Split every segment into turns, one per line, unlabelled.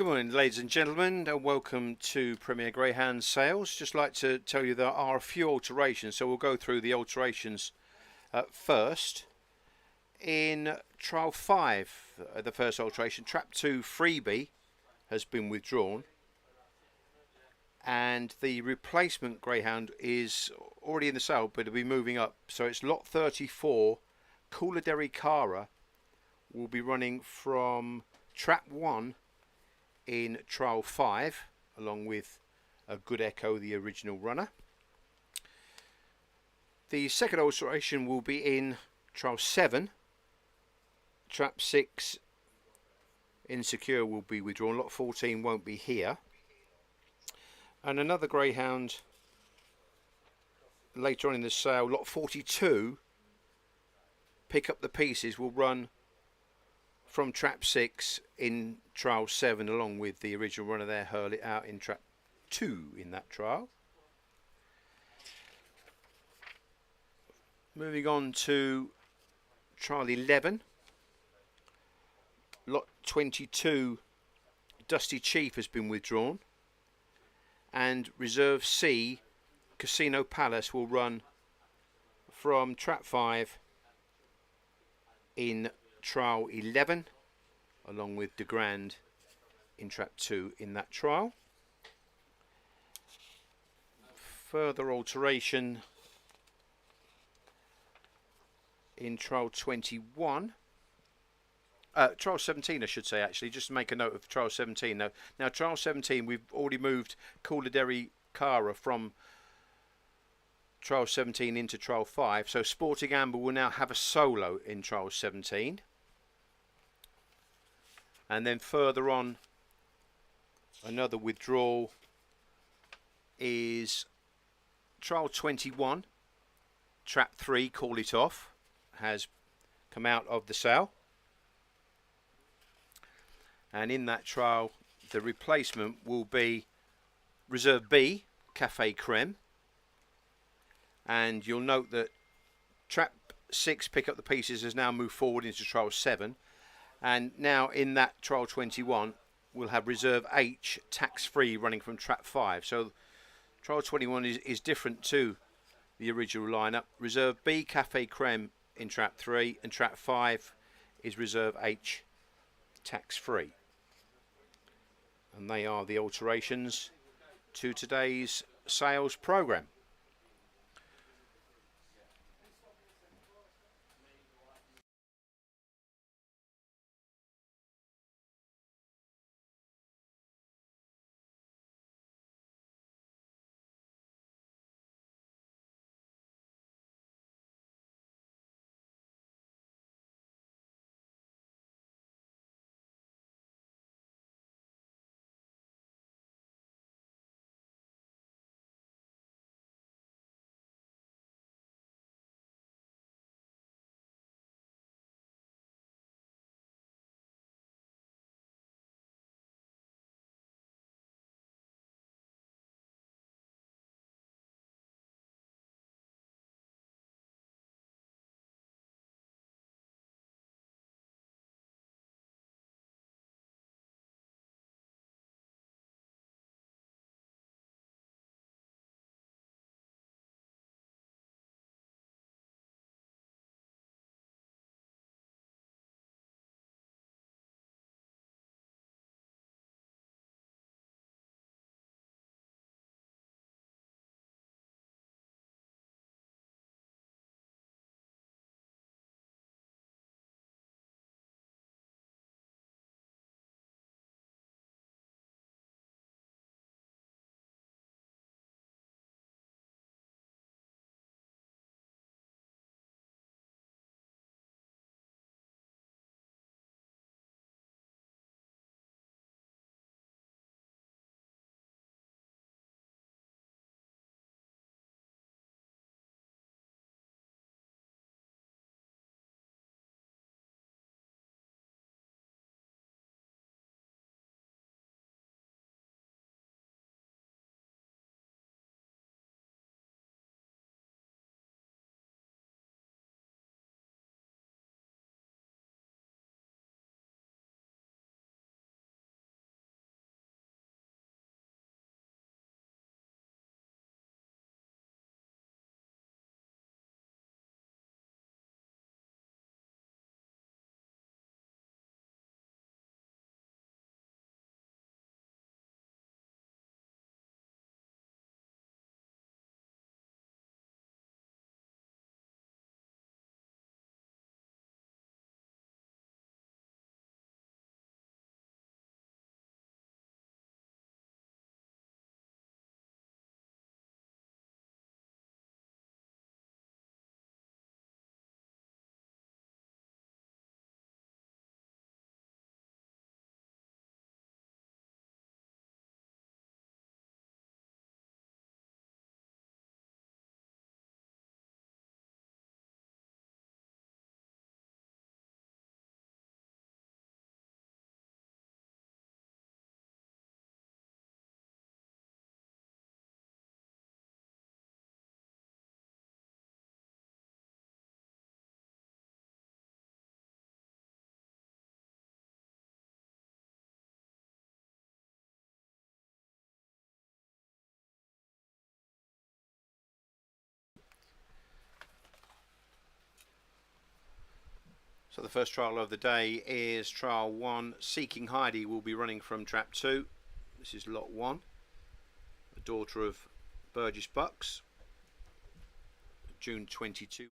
Good morning, ladies and gentlemen, and welcome to Premier Greyhound Sales. Just like to tell you there are a few alterations, so we'll go through the alterations first. In trial 5, the first alteration, trap 2 freebie has been withdrawn, and the replacement Greyhound is already in the sale, but it'll be moving up. So it's lot 34, Cooladeri Cara, will be running from trap 1 in trial 5, along with a Good Echo, the original runner. The second alteration will be in trial 7. Trap 6 Insecure will be withdrawn. Lot 14 won't be here. And another Greyhound later on in the sale, lot 42, Pick Up the Pieces, will run from trap 6 in trial 7, along with the original runner there, Hurl It Out, in trap 2 in that trial. Moving on to trial 11, lot 22, Dusty Chief has been withdrawn, and reserve C, Casino Palace, will run from trap 5 in trial 11, along with De Grand in trap 2 in that trial. Further alteration in trial 21, trial 17 I should say, actually, just to make a note of trial 17. Now trial 17, we've already moved Cooladeri Cara from trial 17 into trial 5, so Sporting Amber will now have a solo in trial 17. And then further on, another withdrawal is trial 21, trap 3, Call It Off, has come out of the sale. And in that trial, the replacement will be reserve B, Cafe Creme. And you'll note that trap 6, Pick Up the Pieces, has now moved forward into trial 7. And now in that trial 21, we'll have reserve H, tax free, running from trap 5. So trial 21 is different to the original lineup. Reserve B, Cafe Creme, in trap 3, and trap 5 is reserve H, tax free. And they are the alterations to today's sales program. So the first trial of the day is trial 1. Seeking Heidi will be running from trap 2. This is lot 1. A daughter of Burgess Bucks, June 22.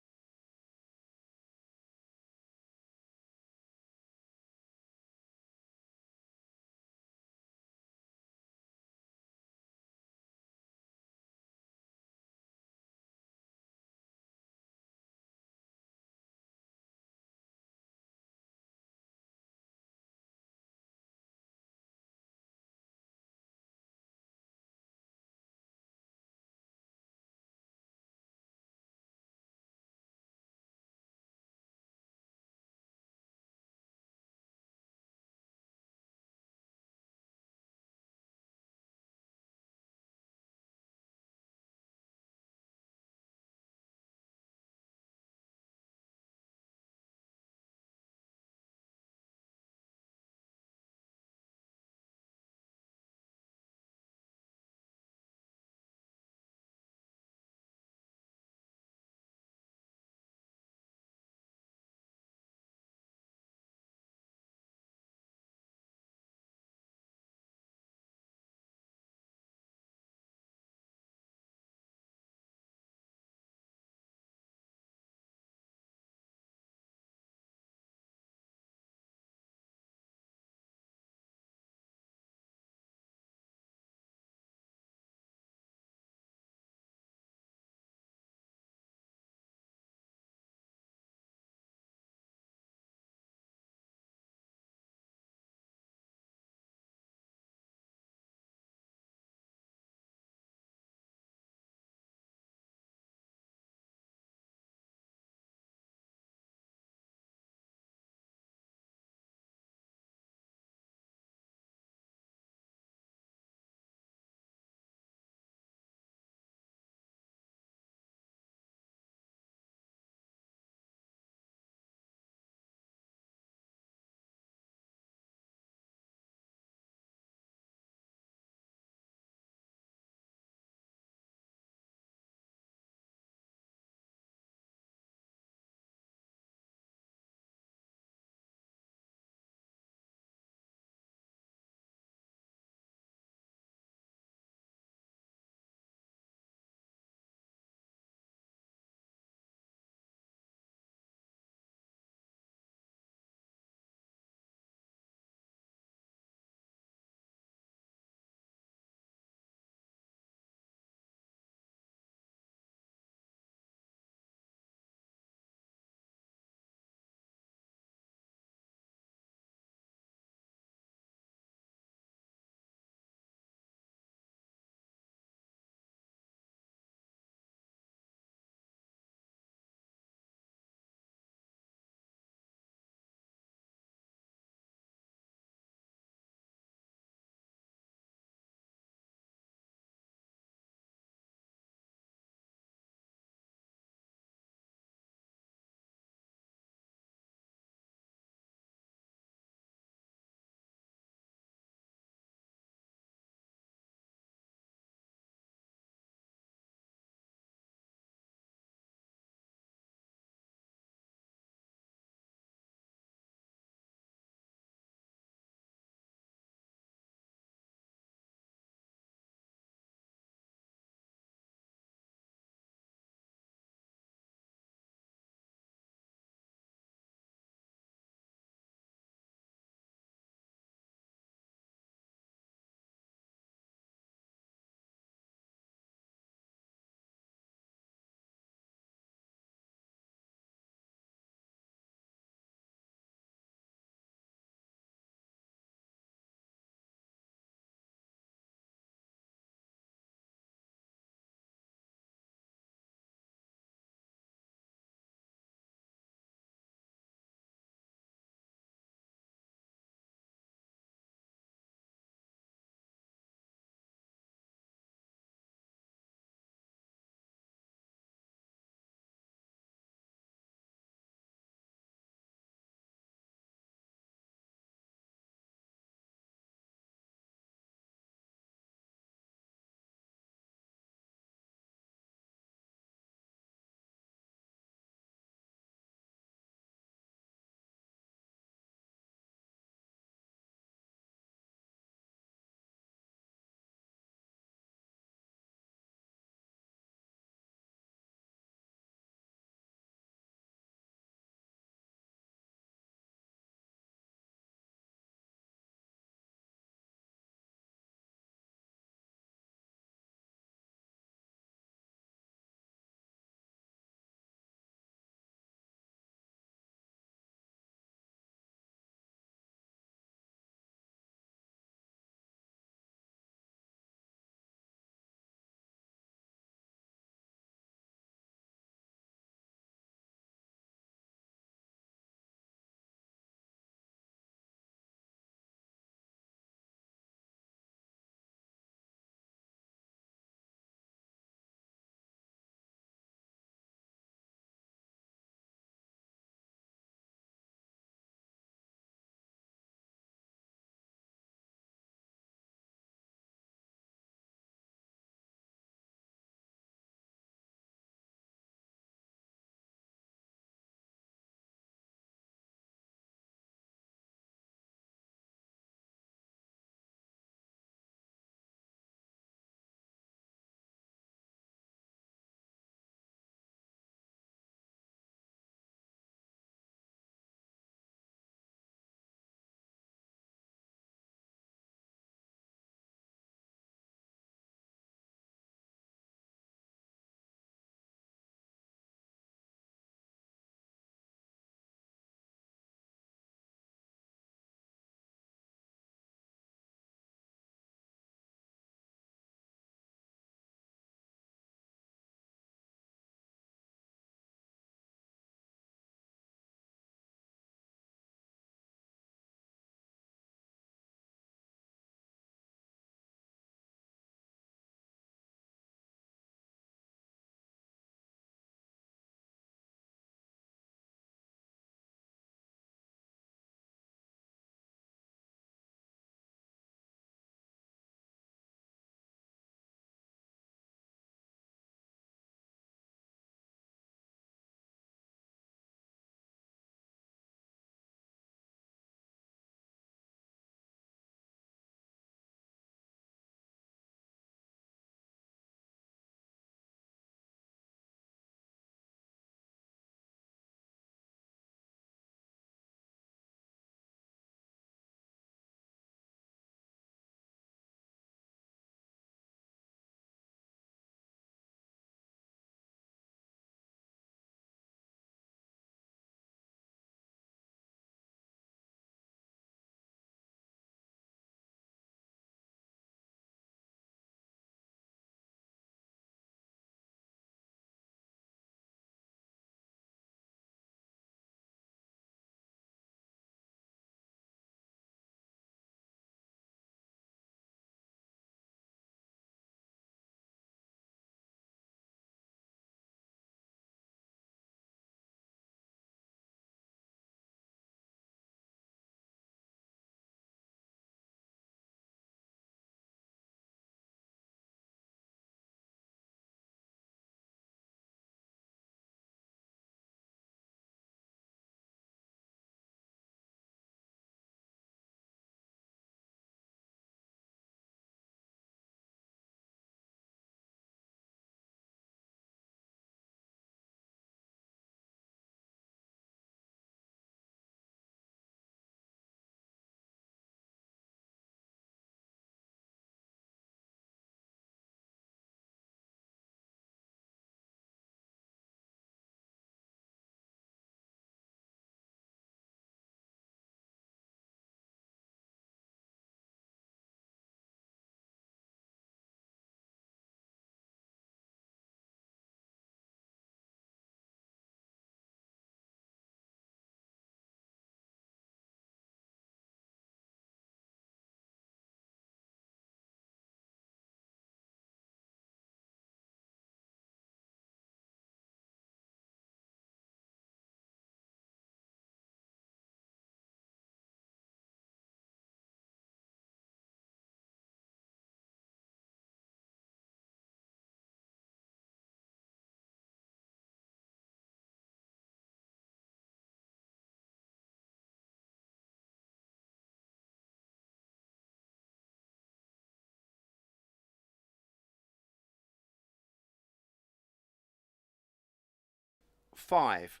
5.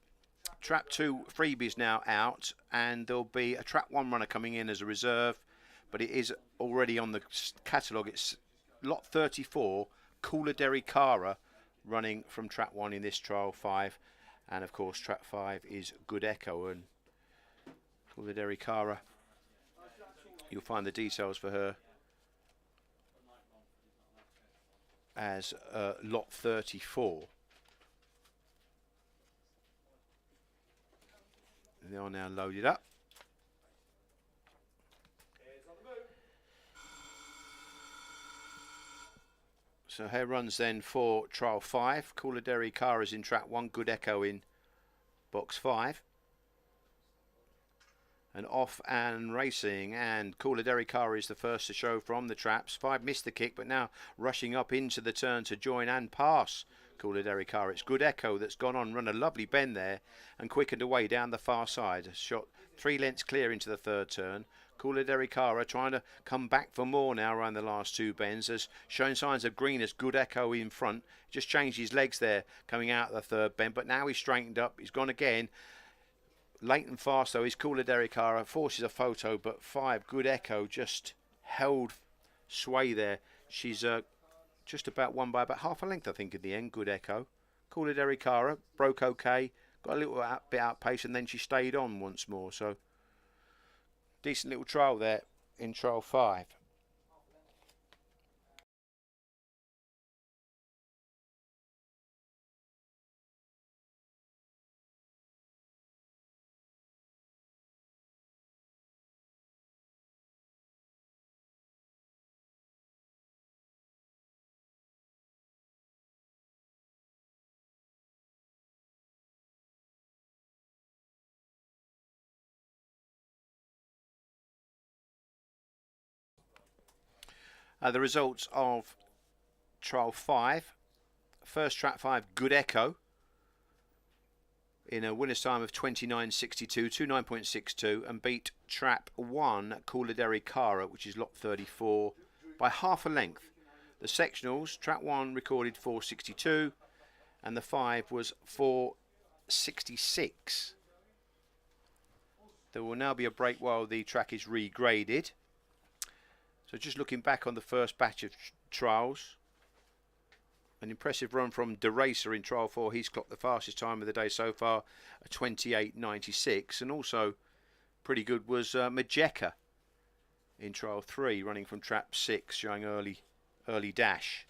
Trap 2 freebies now out, and there'll be a Trap 1 runner coming in as a reserve, but it is already on the catalogue. It's lot 34, Cooler Cara, running from Trap 1 in this trial 5. And of course, Trap 5 is Good Echo, and Cooler Cara, you'll find the details for her as lot 34. They are now loaded up. So here runs then for trial 5. Cooler Cara's in Trap 1, Good Echo in box 5. And off and racing, and Cooler Cara is the first to show from the traps. 5 missed the kick, but now rushing up into the turn to join and pass Cooler Cara. It's Good Echo that's gone on, run a lovely bend there and quickened away down the far side. Shot 3 lengths clear into the third turn. Cooler Cara trying to come back for more now around the last 2 bends. Has shown signs of green as Good Echo in front. Just changed his legs there coming out of the third bend, but now he's straightened up. He's gone again. Late and fast though is Cooler Cara, forces a photo, but 5 Good Echo just held sway there. She's just about won by about half a length, I think, in the end. Good Echo. Cooler Cara broke okay, got a little bit outpaced, and then she stayed on once more. So decent little trial there in trial 5. The results of trial 5. First Trap 5, Good Echo, in a winner's time of 29.62, 29.62, and beat Trap 1, Cooler Cara, which is lot 34, by half a length. The sectionals, Trap 1 recorded 4.62, and the 5 was 4.66. There will now be a break while the track is regraded. So just looking back on the first batch of trials, an impressive run from DeRacer in trial 4. He's clocked the fastest time of the day so far, 28.96, and also pretty good was Majeka in trial 3, running from Trap 6, showing early dash.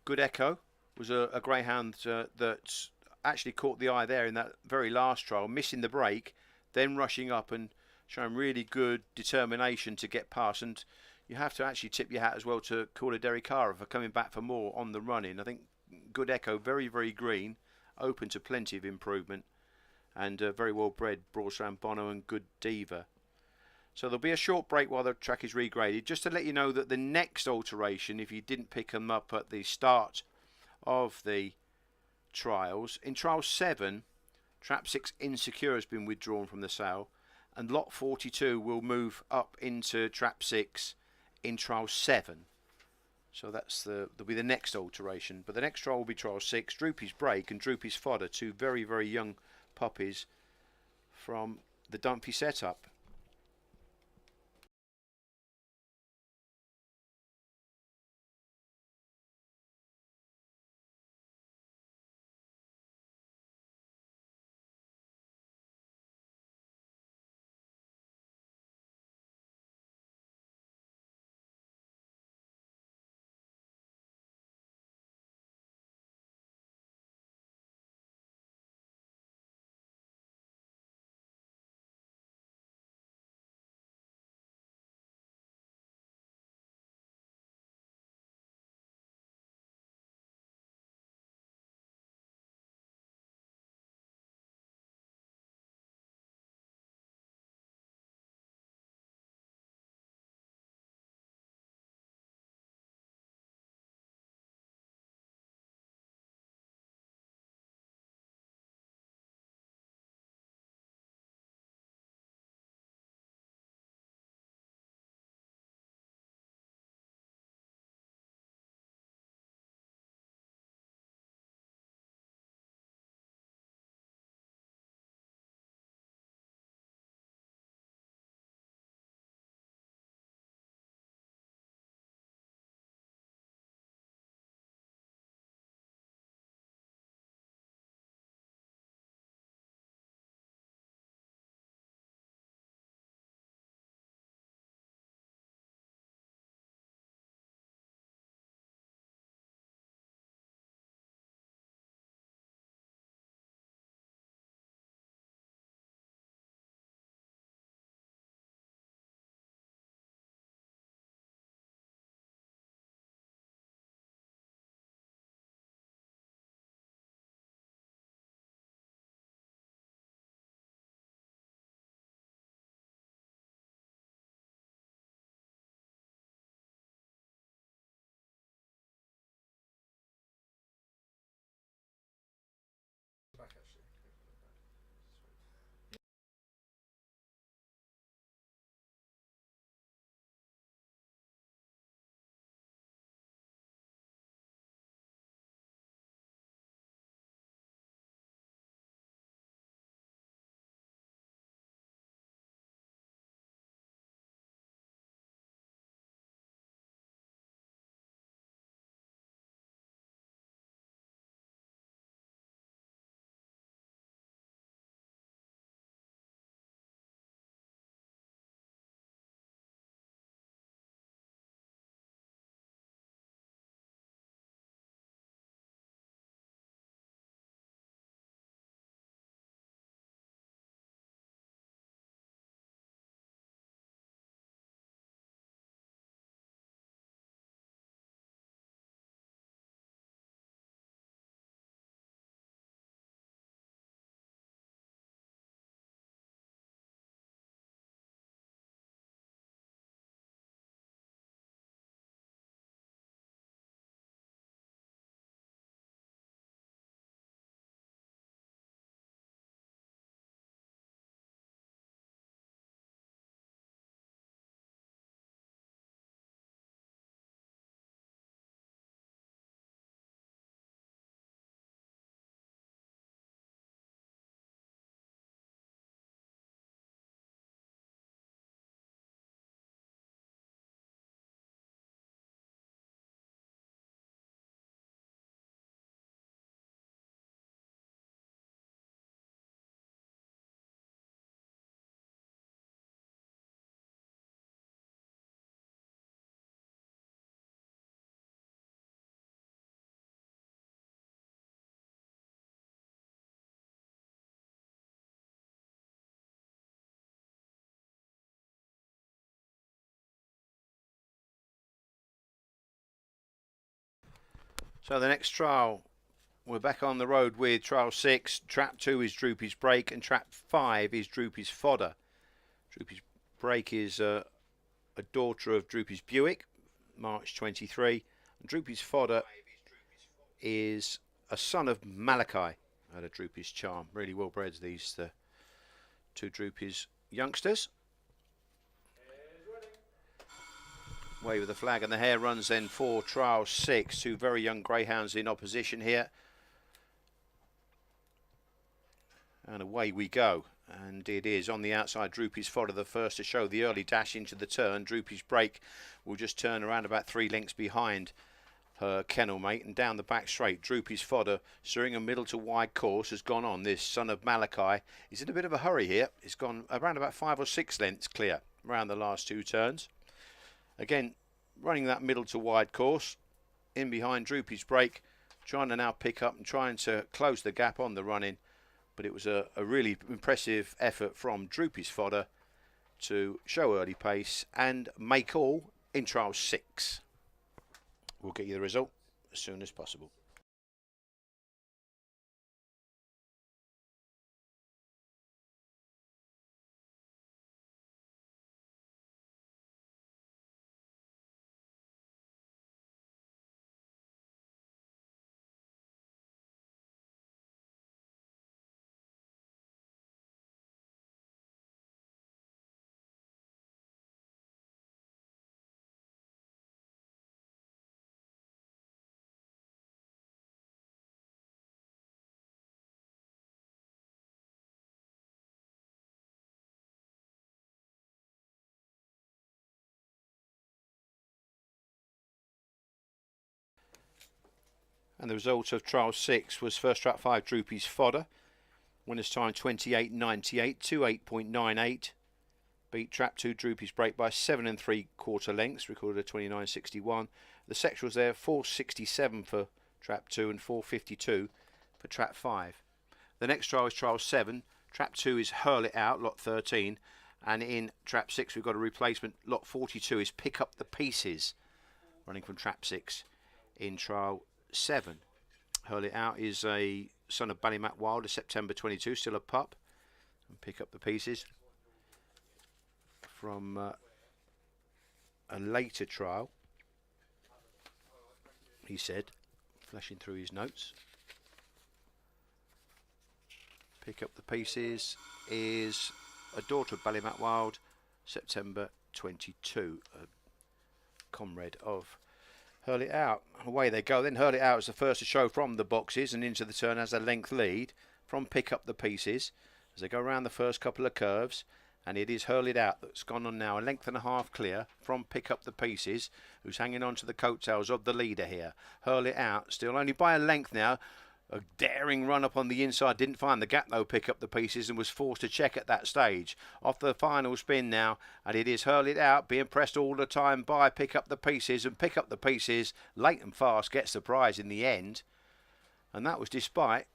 Good Echo was a greyhound that actually caught the eye there in that very last trial, missing the break, then rushing up and showing really good determination to get past. And you have to actually tip your hat as well to Cooler Cara for coming back for more on the run-in. I think Good Echo, very, very green, open to plenty of improvement, and very well bred, Broad Bono and Good Diva. So there'll be a short break while the track is regraded. Just to let you know that the next alteration, if you didn't pick them up at the start of the trials, in trial 7, Trap 6 Insecure has been withdrawn from the sale, and lot 42 will move up into Trap 6 in trial 7. So there'll be the next alteration. But the next trial will be trial 6, Droopy's Break and Droopy's Fodder, 2 very, very young puppies from the Dumpy setup. So the next trial, we're back on the road with trial 6. Trap 2 is Droopy's Break, and trap 5 is Droopy's Fodder. Droopy's Break is a daughter of Droopy's Buick, March 23. And Droopy's Fodder is a son of Malachi out of Droopy's Charm. Really well bred, these two Droopy's youngsters. Away with the flag, and the hare runs then for trial 6. Two very young greyhounds in opposition here. And away we go. And it is on the outside, Droopy's Fodder, the first to show the early dash into the turn. Droopy's Break will just turn around about 3 lengths behind her kennel mate, and down the back straight. Droopy's Fodder, steering a middle to wide course, has gone on. This son of Malachi is in a bit of a hurry here. It's gone around about 5 or 6 lengths clear around the last 2 turns. Again, running that middle to wide course, in behind Droopy's Break, trying to now pick up and trying to close the gap on the run-in. But it was a really impressive effort from Droopy's Fodder to show early pace and make all in trial 6. We'll get you the result as soon as possible. And the result of trial 6 was first trap 5, Droopy's Fodder. Winner's time 28.98, 28.98. Beat trap 2, Droopy's Break by 7 3/4 lengths, recorded a 29.61. The sectionals there, 4.67 for trap 2 and 4.52 for trap 5. The next trial is trial 7. Trap 2 is Hurl It Out, lot 13. And in trap 6 we've got a replacement. Lot 42 is Pick Up the Pieces, running from trap 6 in trial 7. Hurl It Out is a son of Ballymac Wild, a September 22, still a pup. And Pick Up the Pieces from a later trial, he said, flashing through his notes. Pick Up the Pieces is a daughter of Ballymac Wild, September 22, a comrade of Hurl It Out. Away they go then. Hurl It Out is the first to show from the boxes and into the turn, has a length lead from Pick Up the Pieces as they go around the first couple of curves. And it is Hurl It Out that's gone on now, a length and a half clear from Pick Up the Pieces, who's hanging on to the coattails of the leader here. Hurl It Out still only by a length now. A daring run up on the inside, didn't find the gap though, Pick Up the Pieces, and was forced to check at that stage. Off the final spin now, and it is Hurl It Out being pressed all the time by Pick Up the Pieces, and Pick Up the Pieces late and fast gets the prize in the end, and that was despite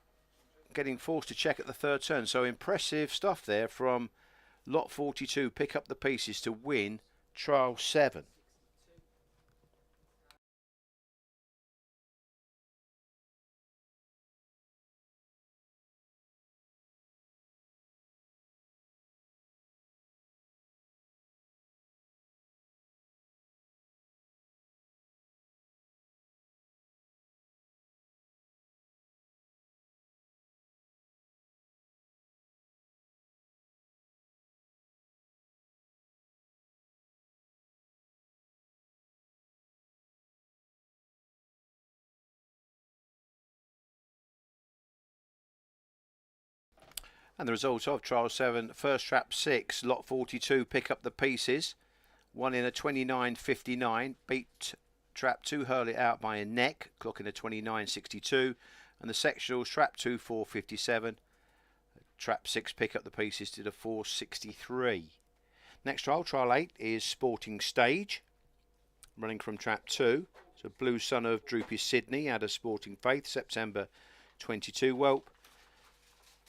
getting forced to check at the third turn. So impressive stuff there from lot 42, Pick Up the Pieces, to win trial 7. And the result of trial 7, first trap 6, lot 42, Pick Up the Pieces, won in a 29.59, beat trap 2, Hurl It Out by a neck, clocking a 29.62, and the sectionals, trap 2, 4.57, trap 6, Pick Up the Pieces, did a 4.63. Next trial, trial 8, is Sporting Stage, running from trap 2. So Blue Son of Droopy Sydney out of Sporting Faith, September 22 whelp.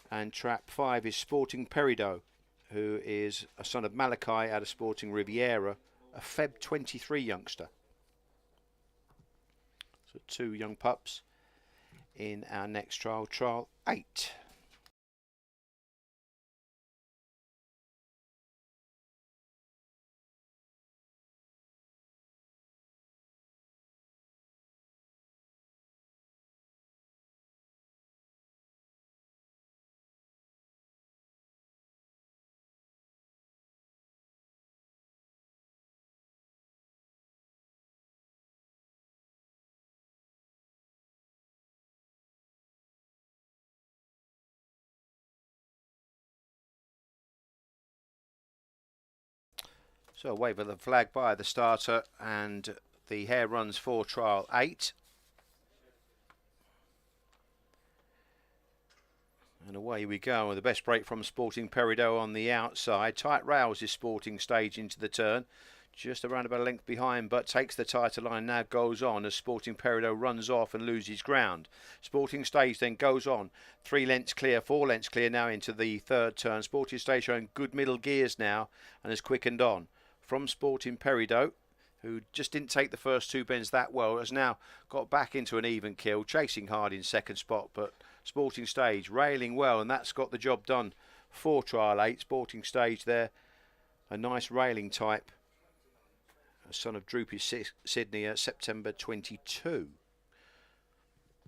And trap 5 is Sporting Peridot, who is a son of Malachi out of Sporting Riviera, a Feb 23 youngster. So So 2 young pups in our next trial, trial 8. So a wave of the flag by the starter, and the hare runs for trial 8. And away we go with the best break from Sporting Peridot on the outside. Tight rails is Sporting Stage into the turn. Just around about a length behind, but takes the tighter line, now goes on as Sporting Peridot runs off and loses ground. Sporting Stage then goes on, 3 lengths clear, 4 lengths clear now into the third turn. Sporting Stage showing good middle gears now and has quickened on. From Sporting Peridot, who just didn't take the first 2 bends that well, has now got back into an even kill, chasing hard in second spot, but Sporting Stage railing well, and that's got the job done for trial 8. Sporting Stage there, a nice railing type, a son of Droopy Sydney, September 22.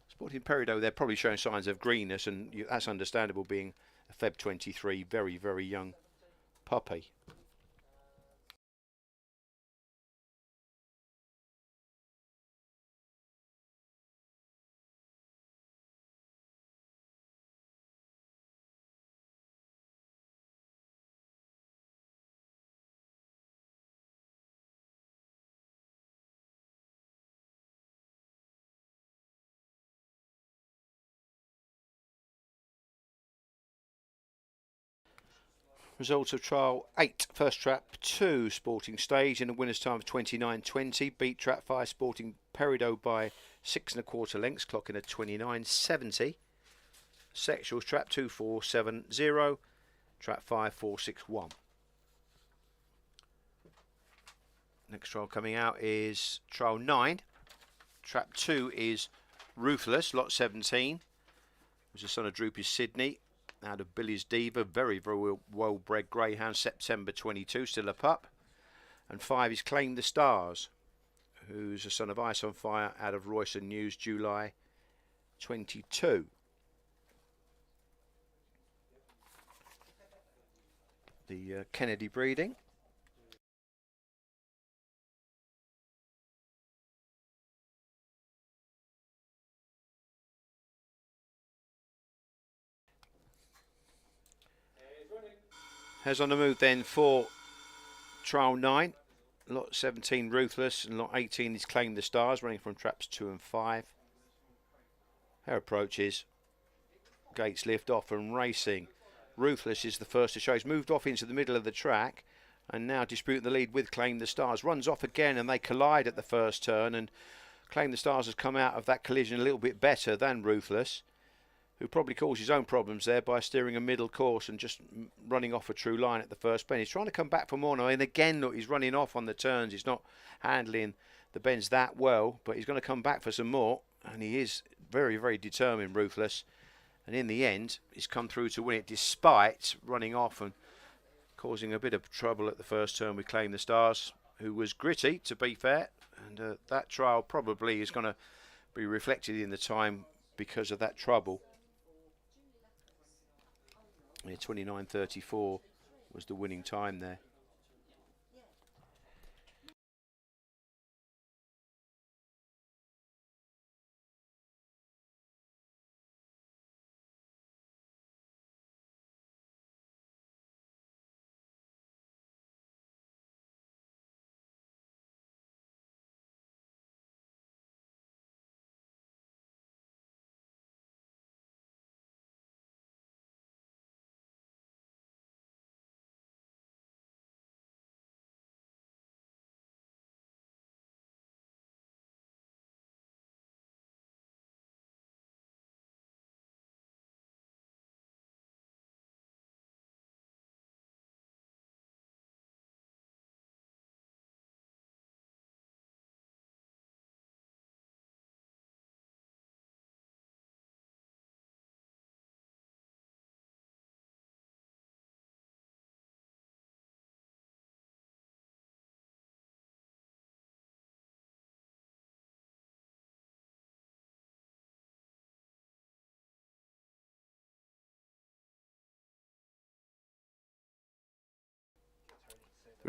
Sporting Peridot, they're probably showing signs of greenness, and that's understandable, being a Feb 23, very, very young puppy. Results of trial 8. First trap 2, Sporting Stage, in a winner's time of 29.20. Beat trap 5, Sporting Peridot, by 6 1/4 lengths, clocking at 29.70. Sexuals trap 2470, trap 5461. Next trial coming out is trial 9. Trap 2 is Ruthless, lot 17. It was the son of Droopy Sydney, out of Billy's Diva, very, very well bred Greyhound, September 22, still a pup. And 5 is Claim the Stars, who's a son of Ice on Fire, out of Royston News, July 22. The Kennedy breeding. Has on the move then for trial 9. Lot 17 Ruthless, and lot 18 is Claim the Stars, running from traps 2 and 5. Her approaches, gates lift off and racing. Ruthless is the first to show. He's moved off into the middle of the track and now disputing the lead with Claim the Stars. Runs off again and they collide at the first turn, and Claim the Stars has come out of that collision a little bit better than Ruthless, who probably caused his own problems there by steering a middle course and just running off a true line at the first bend. He's trying to come back for more now, and again, look, he's running off on the turns. He's not handling the bends that well, but he's going to come back for some more, and he is very, very determined, Ruthless. And in the end, he's come through to win it despite running off and causing a bit of trouble at the first turn with Claim the Stars, who was gritty, to be fair, and that trial probably is going to be reflected in the time because of that trouble. Yeah, 29.34 was the winning time there.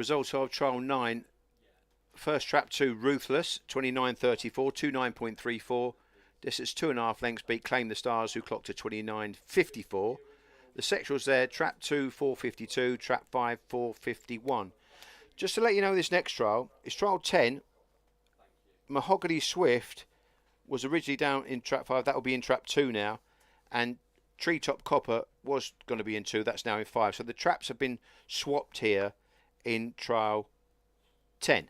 Results of trial 9. First trap 2, Ruthless, 29.34, 29.34. Distance 2.5 lengths beat Claim the Stars, who clocked to 29.54. The sectionals there, trap 2, 4.52, trap 5, 4.51. Just to let you know, this next trial is trial 10. Mahogany Swift was originally down in trap 5. That will be in trap 2 now. And Treetop Copper was going to be in 2. That's now in 5. So the traps have been swapped here in trial 10.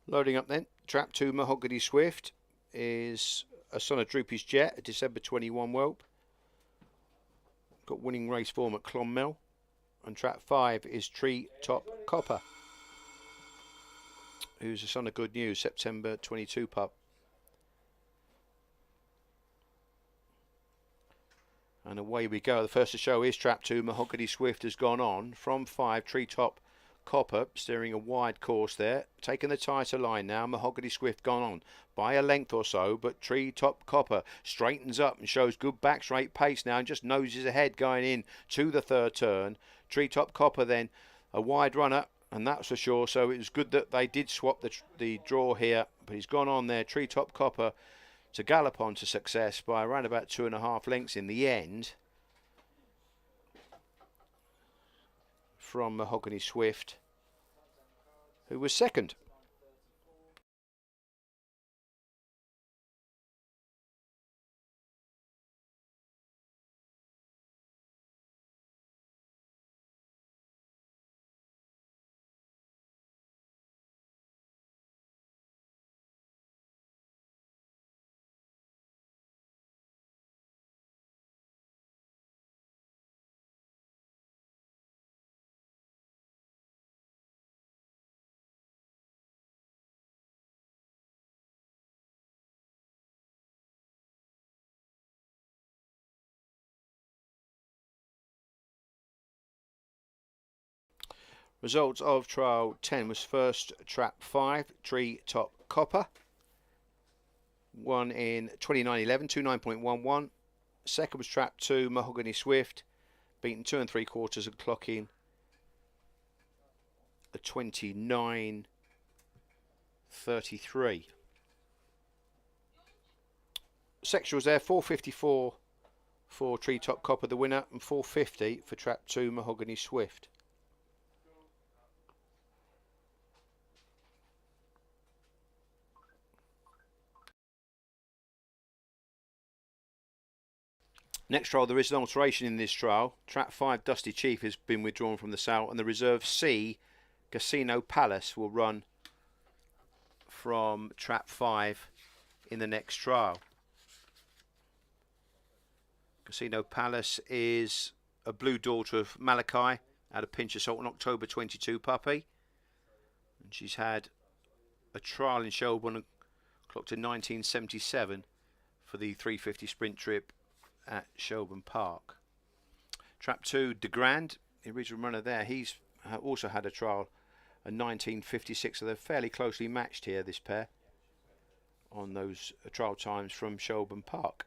Loading up then. Trap 2 Mahogany Swift is a son of Droopy's Jet, a December 21 whelp. Got winning race form at Clonmel. And trap 5 is Tree Top Copper, who's a son of Good News, September 22 pup. And away we go. The first to show is trap 2 Mahogany Swift has gone on from 5 Treetop Copper, steering a wide course there, taking the tighter line now. Mahogany Swift gone on by a length or so, but Treetop Copper straightens up and shows good back straight pace now and just noses ahead going in to the third turn. Treetop Copper then a wide runner, and that's for sure, so it was good that they did swap the draw here, but he's gone on there. Treetop Copper to gallop on to success by around about 2.5 lengths in the end from Mahogany Swift, who was second. Results of trial 10 was first trap 5, Tree Top Copper. Won in 29.11, 29.11. Second was trap 2, Mahogany Swift. Beaten 2 3/4 and clocking a 29.33. Sectionals there, 4.54 for Treetop Copper, the winner, and 4.50 for trap 2, Mahogany Swift. Next trial, there is an alteration in this trial. Trap 5, Dusty Chief, has been withdrawn from the sale, and the reserve C, Casino Palace, will run from trap 5 in the next trial. Casino Palace is a blue daughter of Malachi, had a pinch of salt, an October 22 puppy. And she's had a trial in Shelbourne, clocked in 1977 for the 350 sprint trip at Shelbourne Park. Trap 2, De Grand, the original runner there, he's also had a trial in 1956, so they're fairly closely matched here, this pair, on those trial times from Shelbourne Park.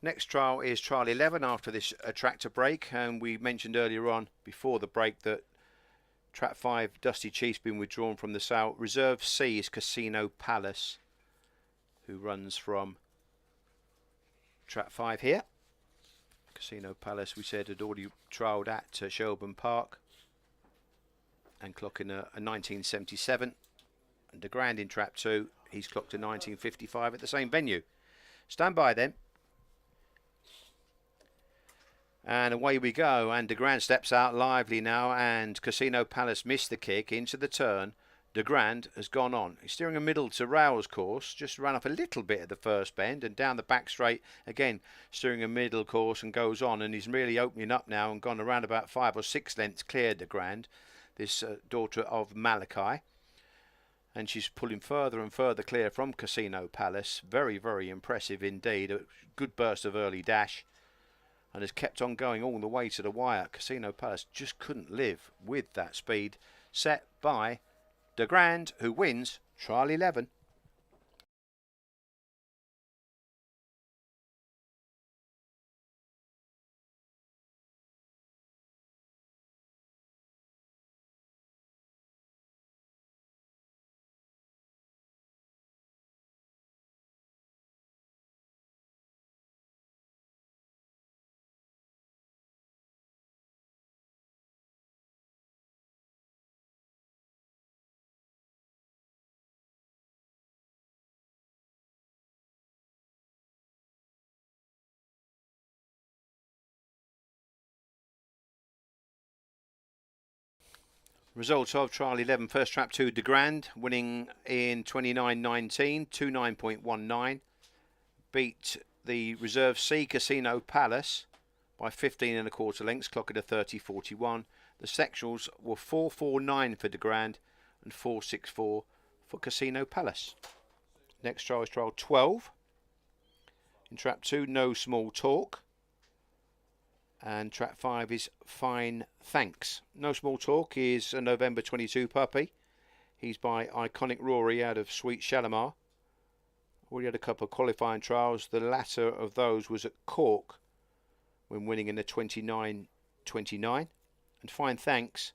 Next trial is trial 11 after this tractor break, and we mentioned earlier on before the break that Trap 5 Dusty Chief's been withdrawn from the sale. Reserve C is Casino Palace, who runs from Trap 5 here. Casino Palace, we said, had already trialled at Shelburne Park and clocking a 1977. And De Grand in Trap 2, he's clocked a 1955 at the same venue. Stand by then. And away we go, and De Grand steps out lively now, and Casino Palace missed the kick into the turn. De Grand has gone on. He's steering a middle to rails course, just ran off a little bit at the first bend and down the back straight again, steering a middle course and goes on, and he's really opening up now and gone around about 5 or 6 lengths clear, De Grand, this daughter of Malachi, and she's pulling further and further clear from Casino Palace. Very, very impressive indeed. A good burst of early dash, and has kept on going all the way to the wire. Casino Palace just couldn't live with that speed set by De Grand, who wins trial 11. Result of trial 11, first trap 2, De Grand, winning in 29.19, 29.19. Beat the reserve C, Casino Palace, by 15 1/4 lengths, clocking a 30.41. The sectionals were 4.49 for De Grand and 4.64 for Casino Palace. Next trial is trial 12. In trap 2, No Small Talk. And trap 5 is Fine Thanks. No Small Talk is a November 22 puppy. He's by Iconic Rory out of Sweet Shalimar. Already had a couple of qualifying trials. The latter of those was at Cork when winning in the 29.29. And Fine Thanks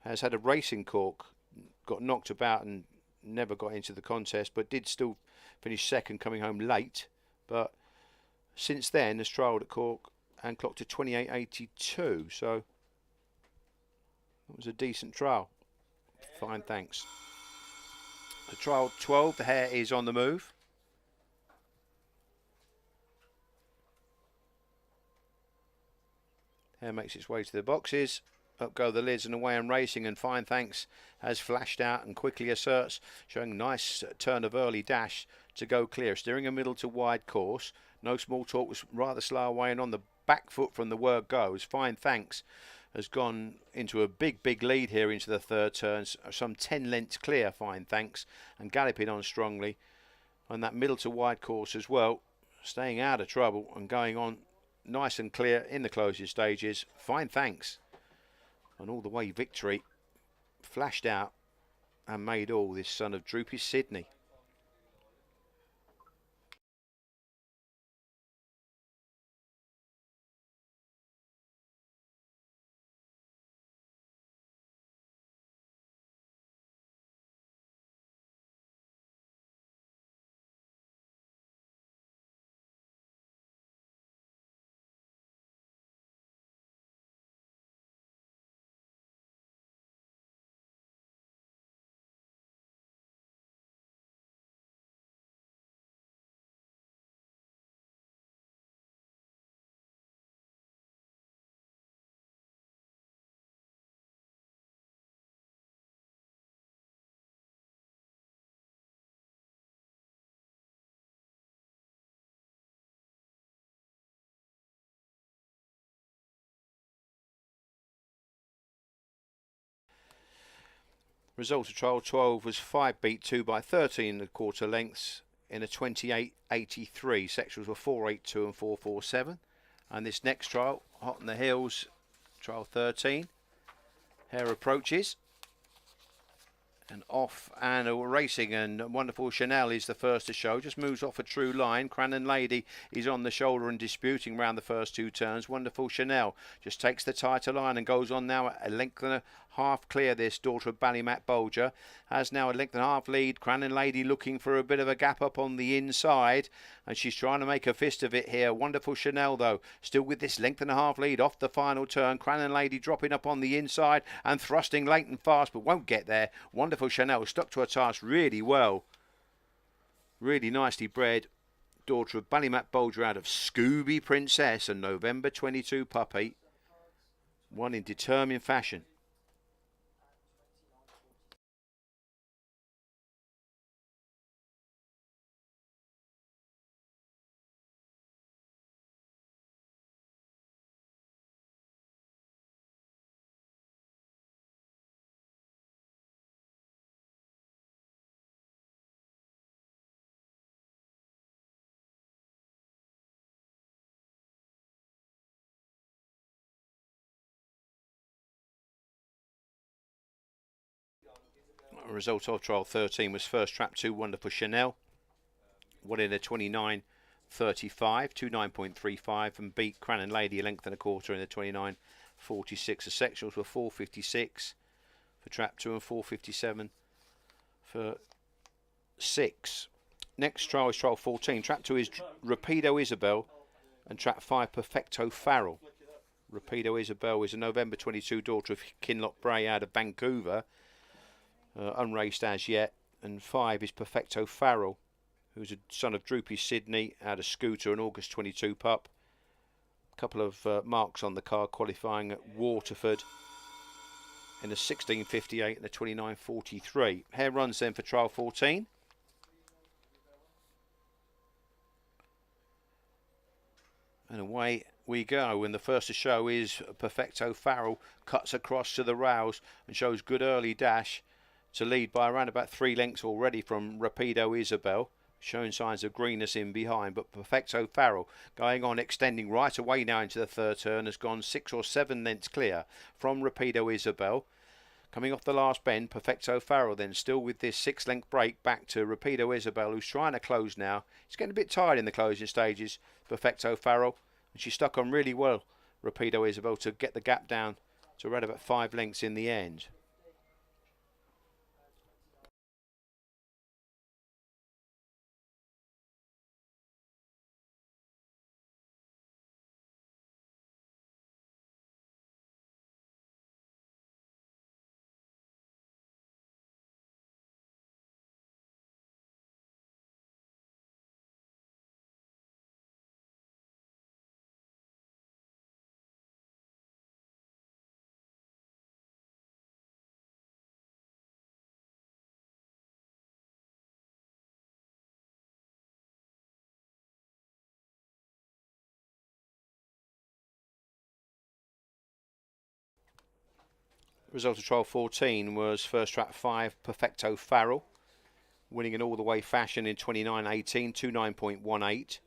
has had a race in Cork, got knocked about and never got into the contest, but did still finish second, coming home late. But since then has trialled at Cork and clocked a 28.82, so that was a decent trial. Fine Thanks. The trial 12, the hare is on the move. Hare makes its way to the boxes. Up go the lids and away and racing, and Fine Thanks has flashed out and quickly asserts, showing a nice turn of early dash to go clear. Steering a middle to wide course. No Small Talk was rather slow away, and on the back foot from the word go, as Fine Thanks has gone into a big lead here into the third turn, some 10 lengths clear, Fine Thanks, and galloping on strongly on that middle to wide course as well, staying out of trouble and going on nice and clear in the closing stages. Fine Thanks, and all the way victory, flashed out and made all, this son of Droopy Sydney. Result of trial 12 was 5 beat 2 by 13 1/4 lengths in a 28.83. Sectionals were 4.82 and 4.47. And this next trial, hot on the heels, trial 13. Hare approaches. And off and racing, and Wonderful Chanel is the first to show. Just moves off a true line. Crannon Lady is on the shoulder and disputing round the first two turns. Wonderful Chanel just takes the tighter line and goes on now a length and a half clear. This Daughter of Ballymac Bolger has now a length and a half lead. Crannon Lady looking for a bit of a gap up on the inside, and she's trying to make a fist of it here. Wonderful Chanel though still with this length and a half lead off the final turn. Crannon Lady dropping up on the inside and thrusting late and fast, but won't get there. Wonderful Chanel stuck to her task really well. Really nicely bred. Daughter of Ballymac Bolger out of Scooby Princess, a November 22 puppy. Won in determined fashion. Result of trial 13 was first trap 2 Wonderful Chanel. Won in a 29.35, 29.35, and beat Crannon Lady a length and a quarter in the 29.46. The sectionals were 4.56 for trap 2 and 4.57 for 6. Next trial is trial 14. Trap 2 is Rapido Isabel, and trap 5 Perfecto Farrell. Rapido Isabel is a November 22 daughter of Kinloch Bray out of Vancouver. Unraced as yet, and 5 is Perfecto Farrell, who's a son of Droopy Sydney out of Scooter, an August 22 pup. A couple of marks on the card, qualifying at Waterford in a 16.58 and a 29.43. Hare runs then for trial 14. And away we go, and the first to show is Perfecto Farrell. Cuts across to the rails and shows good early dash to lead by around about 3 lengths already from Rapido Isabel, showing signs of greenness in behind. But Perfecto Farrell going on, extending right away now into the third turn, has gone 6 or 7 lengths clear from Rapido Isabel. Coming off the last bend, Perfecto Farrell then still with this 6-length break back to Rapido Isabel, who's trying to close now. He's getting a bit tired in the closing stages, Perfecto Farrell, and she stuck on really well, Rapido Isabel, to get the gap down to around about 5 lengths in the end. Result of trial 14 was first trap 5 Perfecto Farrell, winning in all the way fashion in 29.18, 29.18.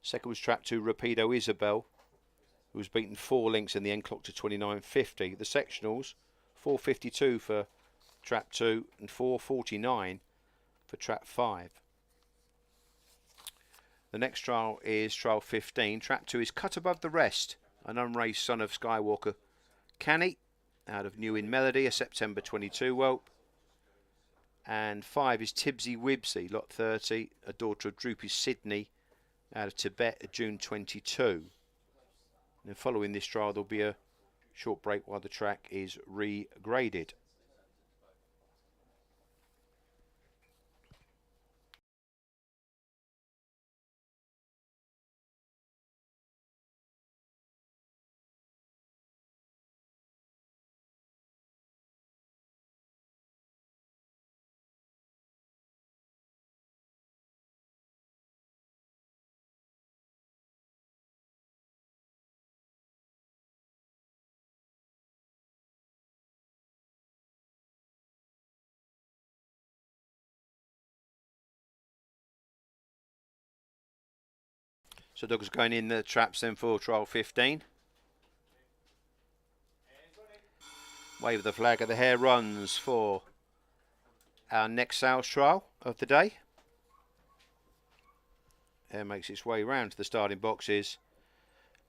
Second was trap 2 Rapido Isabel, who was beaten 4 lengths in the end, clocked to 29.50. The sectionals 4.52 for trap 2 and 4.49 for trap 5. The next trial is trial 15. Trap 2 is Cut Above the Rest, an unraced son of Skywalker Canny out of New in Melody, a September 22 whelp. And 5 is Tibsy Wibsy, lot 30, a daughter of Droopy Sydney out of Tibet, a June 22. And then following this trial, there'll be a short break while the track is regraded. So Doug's going in the traps then for trial 15. Wave the flag of the Hare runs for our next sales trial of the day. It makes its way round to the starting boxes.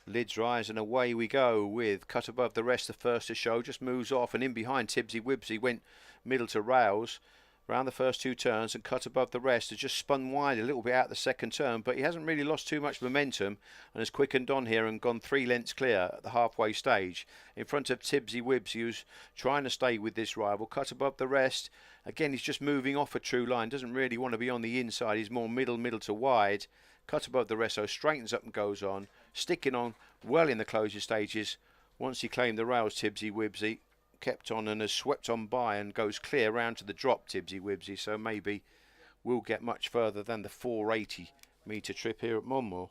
Lids rise and away we go with Cut Above the Rest, the first to show. Just moves off and in behind Tibsy Wibsy, went middle to rails round the first two turns, and Cut Above the Rest has just spun wide a little bit out the second turn, but he hasn't really lost too much momentum and has quickened on here and gone 3 lengths clear at the halfway stage in front of Tibsy Wibsy, who's trying to stay with this rival. Cut Above the Rest, again, he's just moving off a true line, doesn't really want to be on the inside, he's more middle to wide. Cut Above the Rest, so straightens up and goes on, sticking on well in the closing stages. Once he claimed the rails, Tibsy Wibsy kept on and has swept on by and goes clear round to the drop, Tibsy Wibsy, so maybe we'll get much further than the 480 metre trip here at Monmore.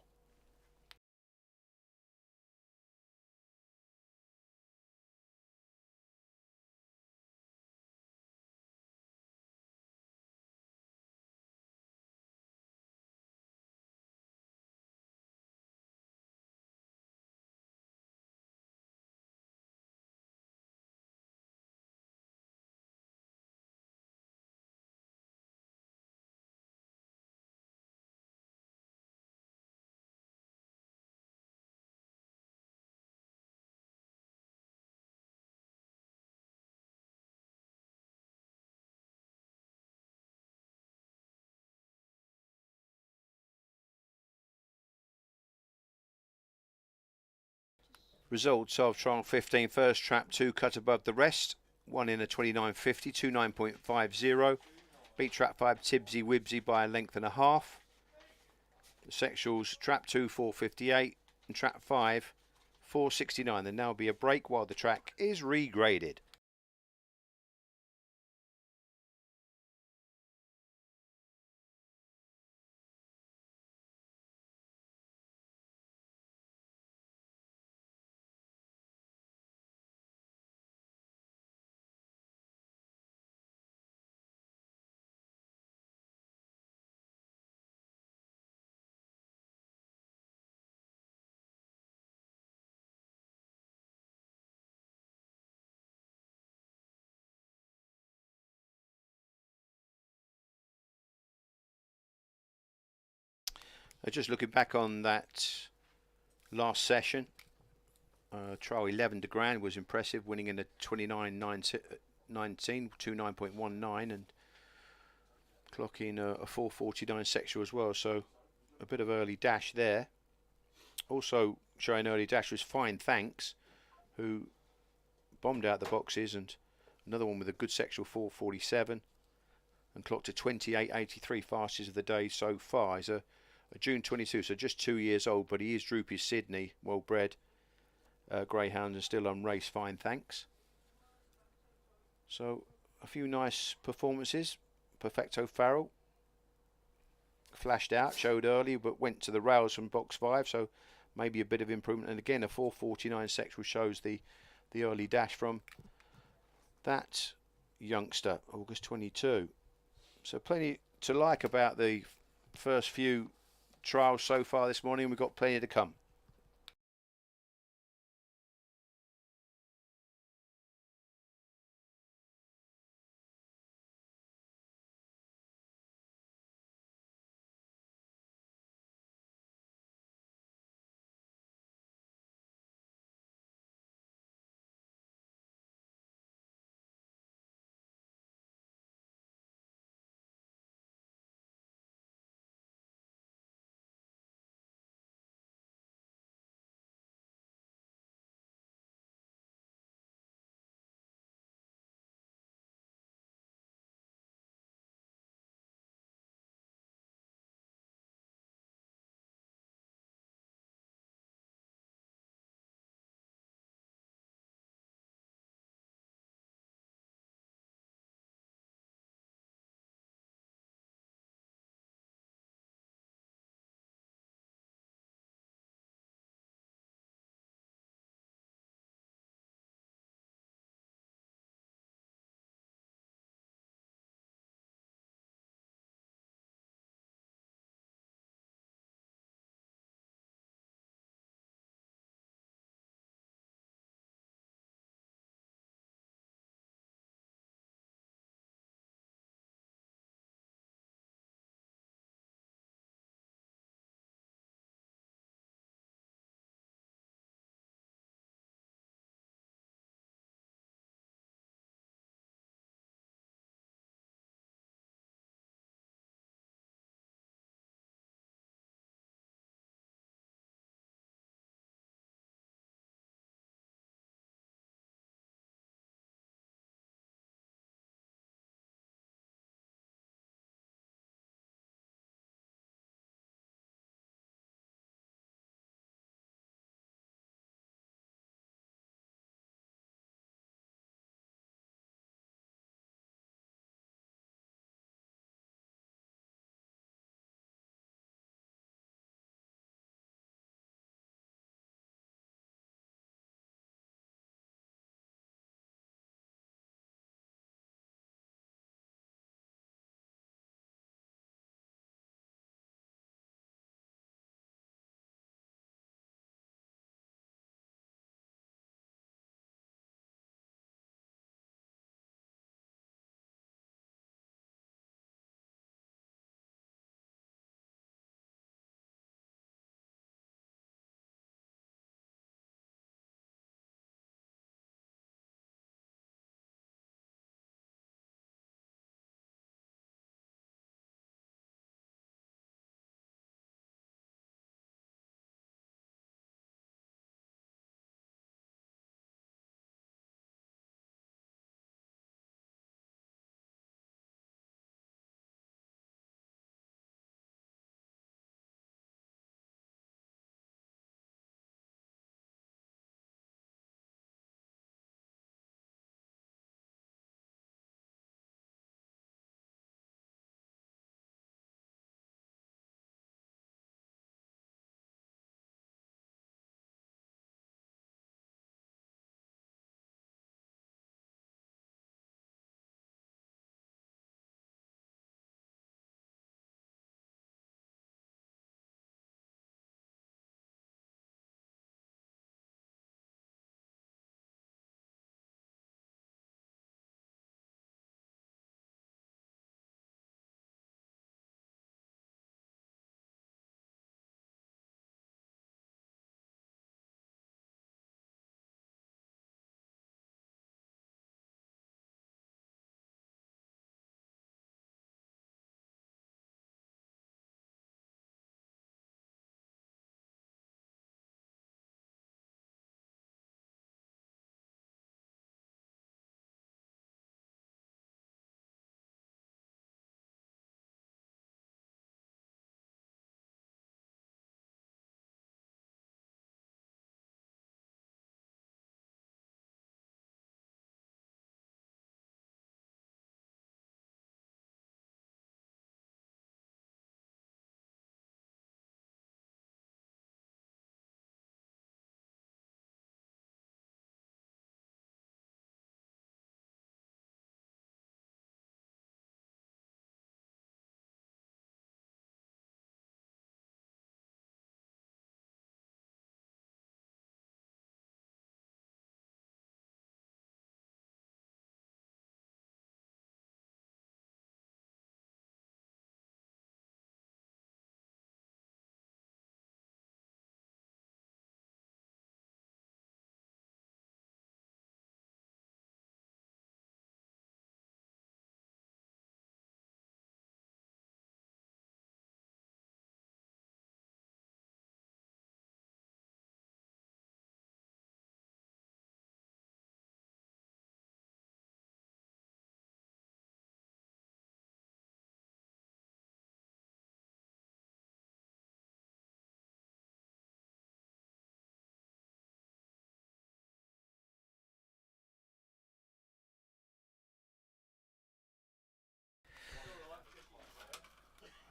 Results of trial 15, first trap 2, Cut Above the Rest, 1 in a 29.50, 29.50. Beat trap 5, Tibsy Wibsy by a length and a half. The sexuals, trap 2, 4.58, and trap 5, 4.69. There'll now be a break while the track is regraded. Just looking back on that last session, trial 11 de Grand was impressive, winning in a 29.19, 29.19, and clocking a 4.49 sexual as well, so a bit of early dash there. Also showing early dash was Fine Thanks, who bombed out the boxes, and another one with a good sexual 4.47 and clocked a 28.83, fastest of the day so far. He's a June 22, so just 2 years old, but he is Droopy Sydney, well bred Greyhound and still on race. Fine Thanks. So a few nice performances. Perfecto Farrell flashed out, showed early, but went to the rails from box 5, so maybe a bit of improvement. And again, a 4.49 sexual shows the early dash from that youngster, August 22. So plenty to like about the first few trials so far this morning. We've got plenty to come.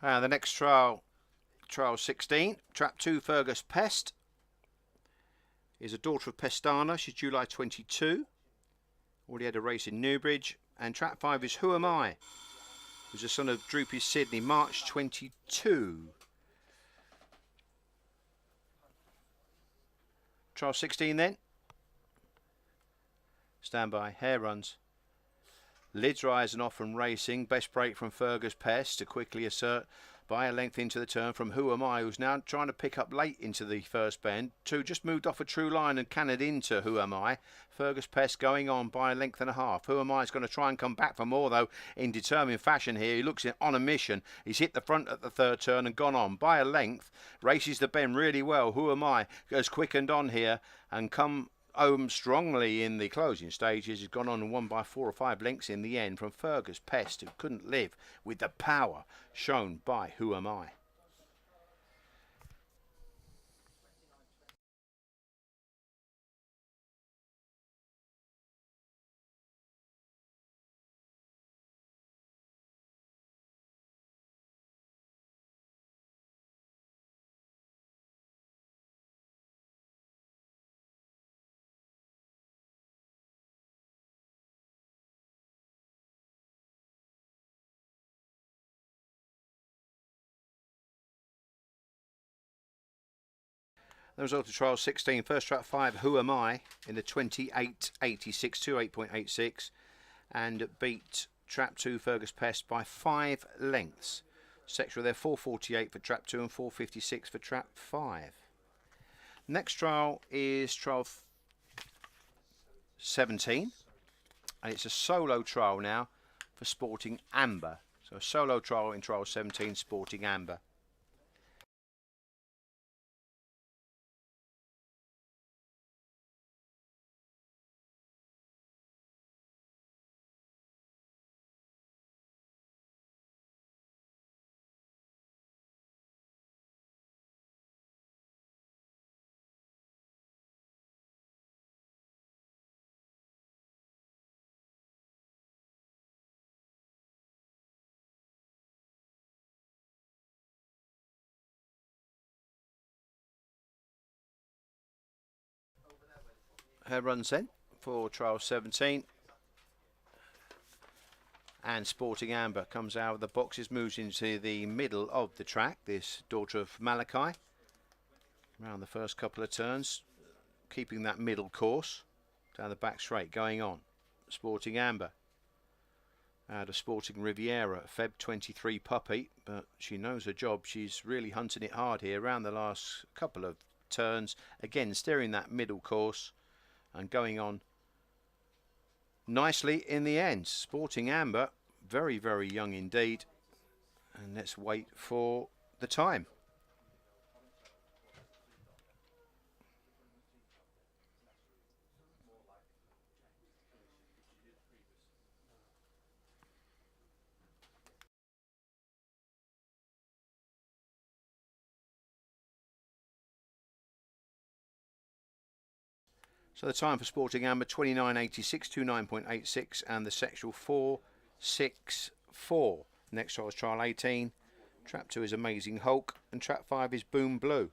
The next trial, trial 16, trap 2 Fergus Pest, is a daughter of Pestana. She's July 22. Already had a race in Newbridge. And trap 5 is Who Am I, who's the son of Droopy Sydney, March 22. Trial 16 then. Stand by, hare runs. Lids rise and off from racing. Best break from Fergus Pest to quickly assert by a length into the turn from Who Am I, who's now trying to pick up late into the first bend. 2 just moved off a true line and cannoned into Who Am I. Fergus Pest going on by a length and a half. Who Am I is going to try and come back for more though in determined fashion here. He looks on a mission. He's hit the front at the third turn and gone on by a length. Races the bend really well. Who Am I has quickened on here and come home strongly in the closing stages. He's gone on and won by 4 or 5 lengths in the end from Fergus Pest, who couldn't live with the power shown by Who Am I. The result of trial 16, first trap 5, Who Am I, in the 28.86, 28.86, and beat trap 2 Fergus Pest by 5 lengths. Sector there 4.48 for trap 2 and 4.56 for trap 5. Next trial is trial 17, and it's a solo trial now for Sporting Amber. So a solo trial in trial 17, Sporting Amber. Her runs then for trial 17, and Sporting Amber comes out of the boxes, moves into the middle of the track. This daughter of Malachi, around the first couple of turns, keeping that middle course down the back straight. Going on, Sporting Amber out of Sporting Riviera, Feb 23 puppy, but she knows her job. She's really hunting it hard here around the last couple of turns, again steering that middle course and going on nicely in the end. Sporting Amber, very, very young indeed. And let's wait for the time. So the time for Sporting Amber, 29.86, 29.86, and the sexual 4.64. Next trial is trial 18. Trap 2 is Amazing Hulk, and trap 5 is Boom Blue.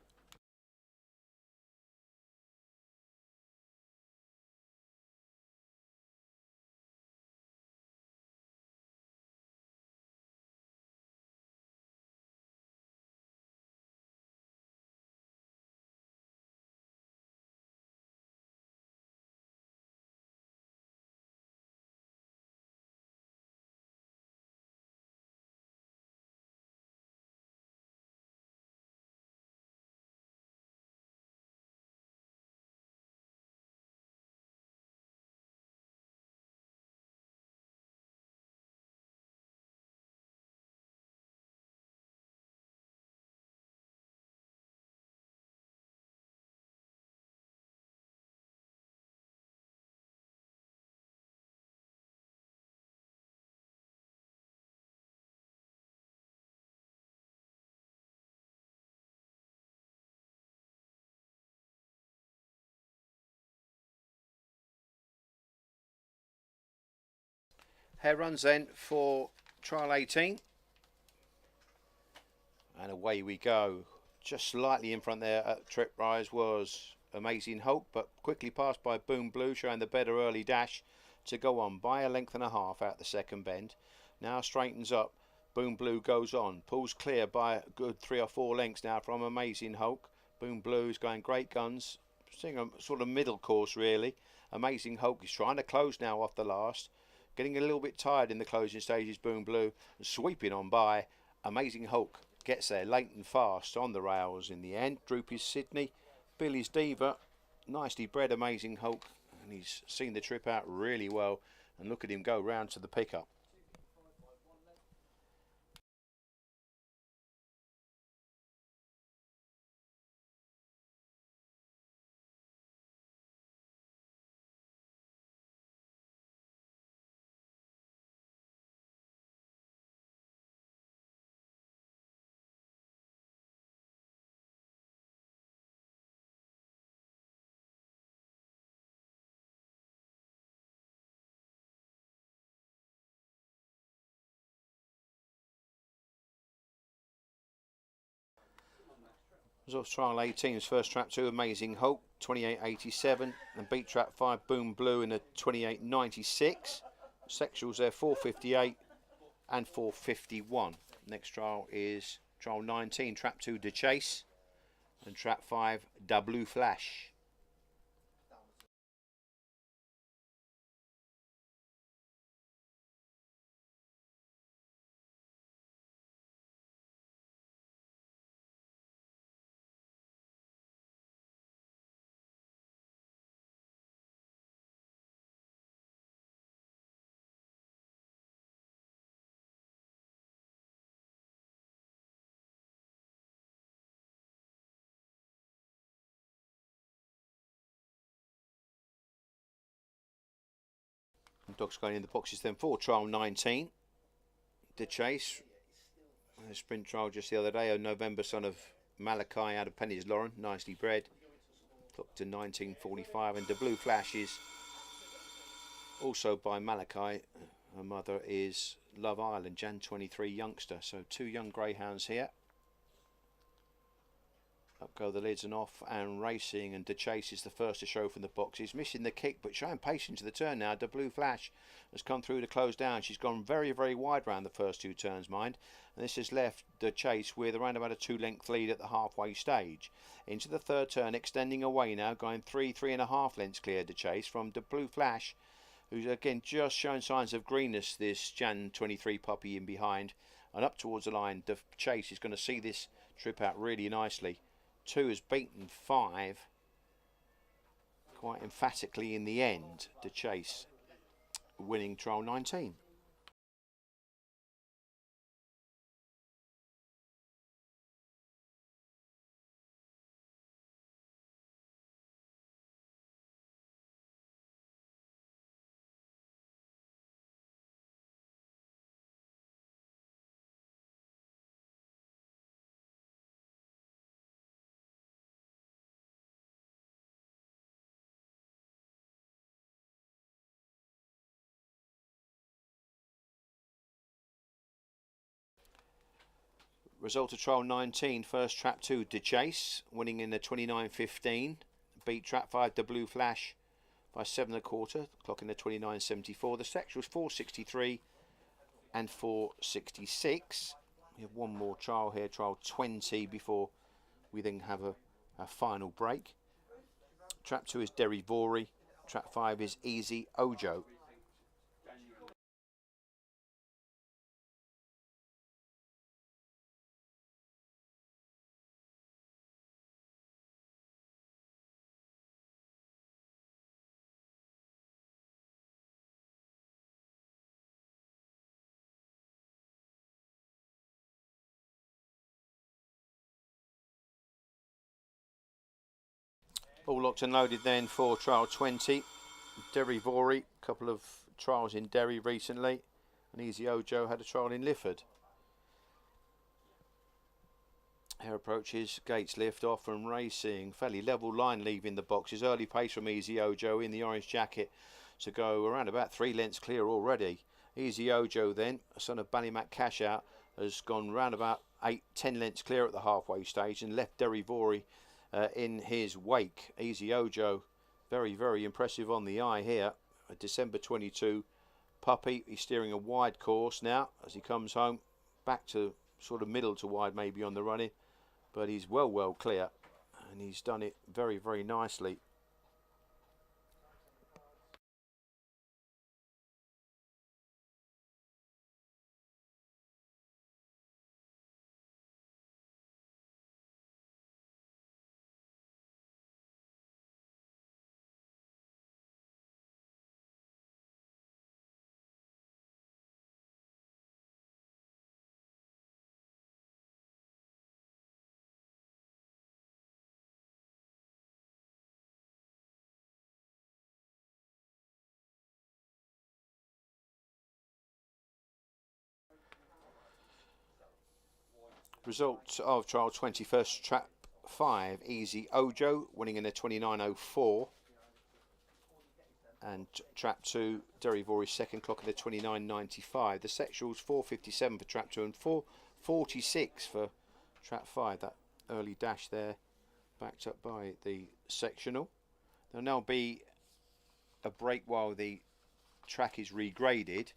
Hare runs then for trial 18. And away we go. Just slightly in front there at trip rise was Amazing Hope, but quickly passed by Boom Blue, showing the better early dash to go on by a length and a half out the second bend. Now straightens up. Boom Blue goes on, pulls clear by a good 3 or 4 lengths now from Amazing Hope. Boom Blue is going great guns, seeing a sort of middle course really. Amazing Hope is trying to close now off the last, getting a little bit tired in the closing stages. Boom Blue and sweeping on by. Amazing Hulk gets there late and fast on the rails in the end. Droopy's Sydney, Billy's Diva, nicely bred Amazing Hulk, and he's seen the trip out really well. And look at him go round to the pickup. Was off trial 18's first trap 2 Amazing Hulk 28.87, and beat trap 5 Boom Blue in a 28.96. Sexuals there 4.58 and 4.51. Next trial is trial 19 trap 2 De Chase and trap 5 Da Blue Flash. Dogs going in the boxes then for trial 19. De Chase, a sprint trial just the other day. A November son of Malachi out of Penny's Lauren, nicely bred. Clocked to 19.45, and the Blue Flash is also by Malachi. Her mother is Love Island, Jan 23 youngster. So 2 young greyhounds here. Up go the lids and off and racing, and De Chase is the first to show from the box. He's missing the kick but showing patience to the turn now. The Blue Flash has come through to close down. She's gone very, very wide round the first 2 turns, mind. And this has left De Chase with around about a 2-length lead at the halfway stage. Into the third turn, extending away now, going 3.5 lengths clear De Chase from the Blue Flash, who's again just showing signs of greenness, this Jan 23 puppy in behind. And up towards the line, De Chase is going to see this trip out really nicely. 2 has beaten 5 quite emphatically in the end. De Chase winning trial 19. Result of trial 19, first trap 2 De Chase, winning in the 29.15. Beat trap 5 the Blue Flash by 7.25, clocking the 29.74. The sexuals 4.63 and 4.66. We have one more trial here, trial 20, before we then have a final break. Trap 2 is Derry Vory, trap 5 is Easy Ojo. All locked and loaded then for trial 20. Derry Vory, a couple of trials in Derry recently, and Easy Ojo had a trial in Lifford. Here approaches, gates lift off and racing. Fairly level line leaving the boxes. Early pace from Easy Ojo in the orange jacket to go around about 3 lengths clear already. Easy Ojo then, son of Ballymac Cash Out, has gone round about 10 lengths clear at the halfway stage and left Derivori in his wake. Easy Ojo, very, very impressive on the eye here. A December 22 puppy. He's steering a wide course now as he comes home. Back to sort of middle to wide maybe on the running. But he's well clear. And he's done it very, very nicely. Results of trial 21st, trap 5, Easy Ojo, winning in a 29.04. And trap 2, Derivori's second, clock in a 29.95. The sectionals 4.57 for trap 2 and 4.46 for trap 5. That early dash there, backed up by the sectional. There'll now be a break while the track is regraded.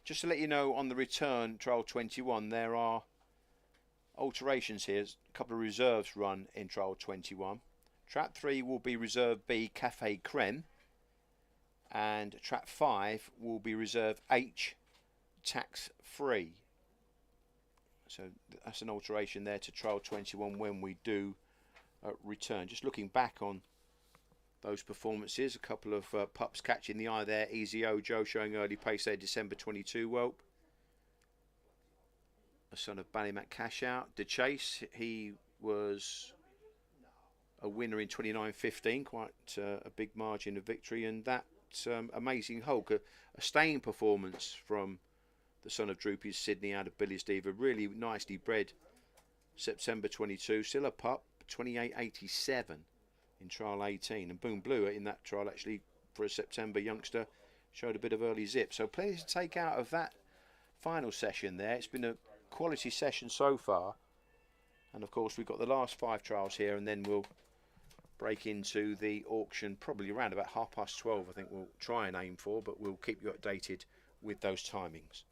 Just to let you know, on the return, trial 21, there are alterations here. A couple of reserves run in trial 21. Trap 3 will be reserve B, Cafe Creme. And trap 5 will be reserve H, tax free. So that's an alteration there to trial 21 when we do return. Just looking back on those performances, a couple of pups catching the eye there. Easy Ojo showing early pace there, December 22 whelp. A son of Ballymac Cash Out. De Chase, he was a winner in 29.15, quite a big margin of victory, and that Amazing Hulk, a staying performance from the son of Droopy's Sydney out of Billy's Diva, really nicely bred. September 22, still a pup, 28.87 in trial 18, and Boom Blue in that trial actually for a September youngster showed a bit of early zip. So plenty to take out of that final session there. It's been a quality session so far, and of course we've got the last 5 trials here, and then we'll break into the auction probably around about 12:30. I think we'll try and aim for, but we'll keep you updated with those timings.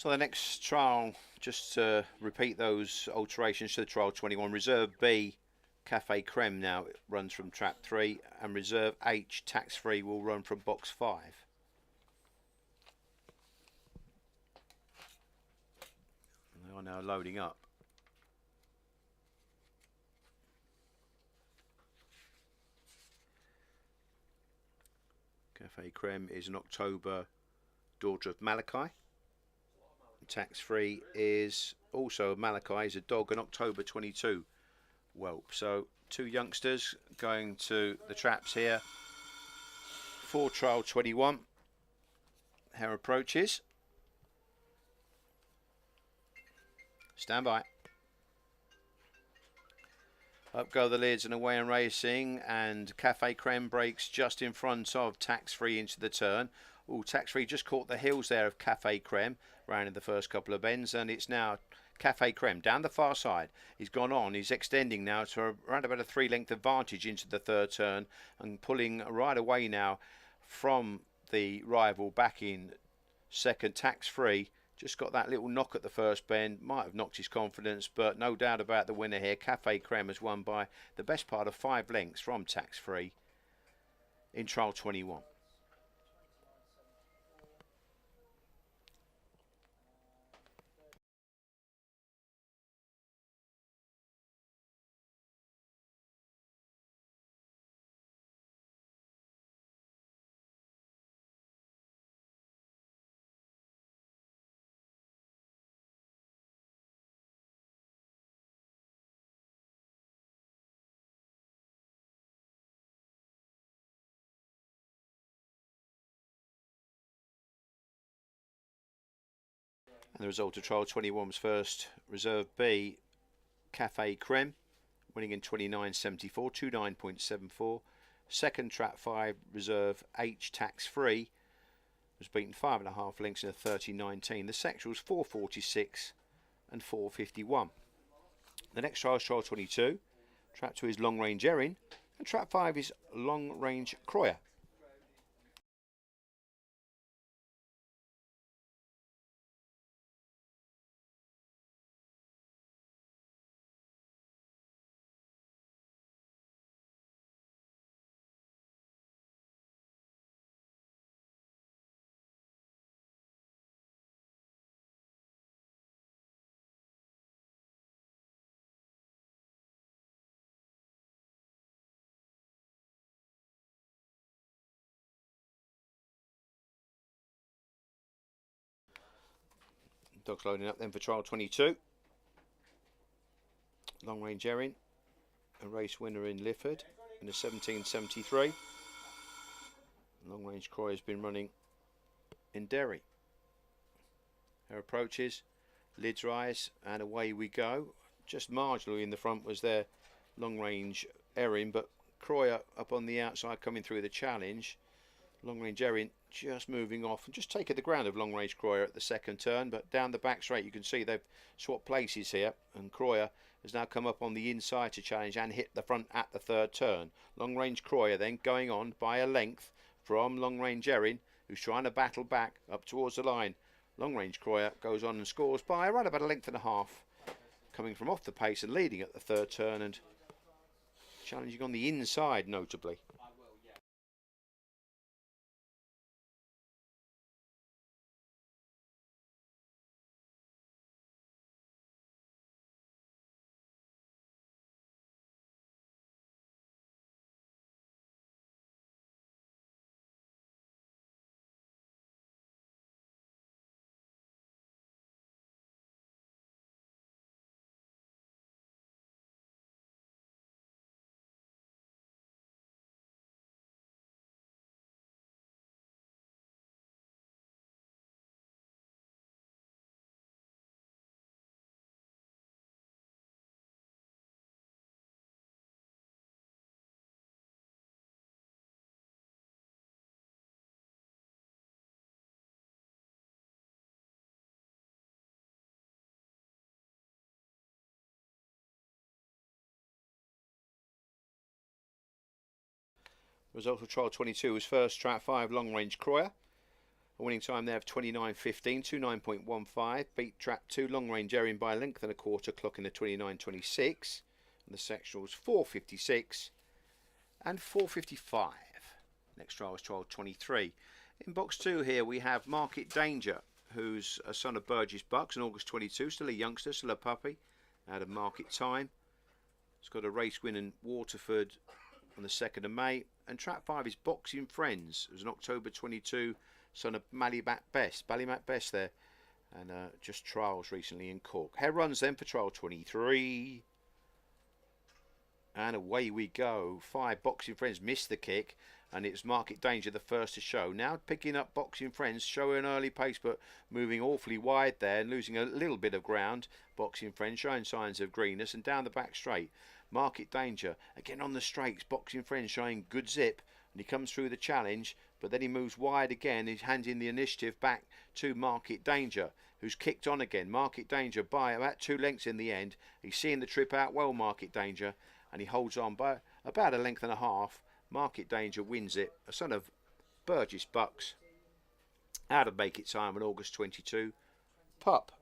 So the next trial, just to repeat those alterations to the trial 21, Reserve B Cafe Creme now runs from trap 3, and Reserve H tax free will run from box 5. They are now loading up. Cafe Creme is an October daughter of Malachi. Tax free is also Malachi, is a dog, an October 22 whelp. So 2 youngsters going to the traps here for trial 21. Hare approaches. Stand by. Up go the lids and away and racing, and Cafe Creme breaks just in front of Tax Free into the turn. Oh, Tax Free just caught the heels there of Cafe Creme, ran in the first couple of bends, and it's now Cafe Creme down the far side. He's gone on, he's extending now to around about a 3-length advantage into the third turn, and pulling right away now from the rival back in second. Tax Free just got that little knock at the first bend, might have knocked his confidence, but no doubt about the winner here. Cafe Creme has won by the best part of 5 lengths from Tax Free in trial 21. And the result of trial 21 was first Reserve B Cafe Creme, winning in 29.74, 29.74. Second trap 5 Reserve H Tax Free was beaten 5.5 lengths in a 30.19. The sector was 4.46 and 4.51. The next trial is trial 22. Trap 2 is Long Range Erin, and trap 5 is Long Range Croyer. Dogs loading up then for trial 22. Long Range Erin, a race winner in Lifford in a 17.73. Long Range Croy has been running in Derry. Her approaches, lids rise, and away we go. Just marginally in the front was their Long Range Erin, but Croy up on the outside coming through the challenge. Long Range Erin just moving off and just taking the ground of Long Range Croyer at the second turn, but down the back straight you can see they've swapped places here, and Croyer has now come up on the inside to challenge and hit the front at the third turn. Long Range Croyer then going on by a length from Long Range Erin, who's trying to battle back up towards the line. Long Range Croyer goes on and scores by around about a length and a half, coming from off the pace and leading at the third turn and challenging on the inside notably. Result of trial 22 was first trap 5 Long Range Croyer, A winning time there of 29.15, 29.15. Beat trap 2, long range Erin by a length and a quarter, clocking at 29.26. And the sectionals 4.56 and 4.55. Next trial was trial 23. In box 2 here we have Market Danger, who's a son of Burgess Bucks in August 22, still a youngster, still a puppy, out of Market Time. It's got a race win in Waterford on the 2nd of May. And trap 5 is Boxing Friends. It was an October 22, son of Ballymac Best there. And just trials recently in Cork. Hair runs then for trial 23. And away we go. 5 Boxing Friends missed the kick, and it's Market Danger the first to show. Now picking up Boxing Friends, showing an early pace but moving awfully wide there and losing a little bit of ground. Boxing Friends showing signs of greenness, and down the back straight Market Danger again on the straights. Boxing Friends showing good zip, and he comes through the challenge, but then he moves wide again. He's handing the initiative back to Market Danger, who's kicked on again. Market Danger by about 2 lengths in the end. He's seeing the trip out well, Market Danger, and he holds on by about a length and a half. Market Danger wins it. A son of Burgess Bucks, out of Make It Time on August 22. Pup.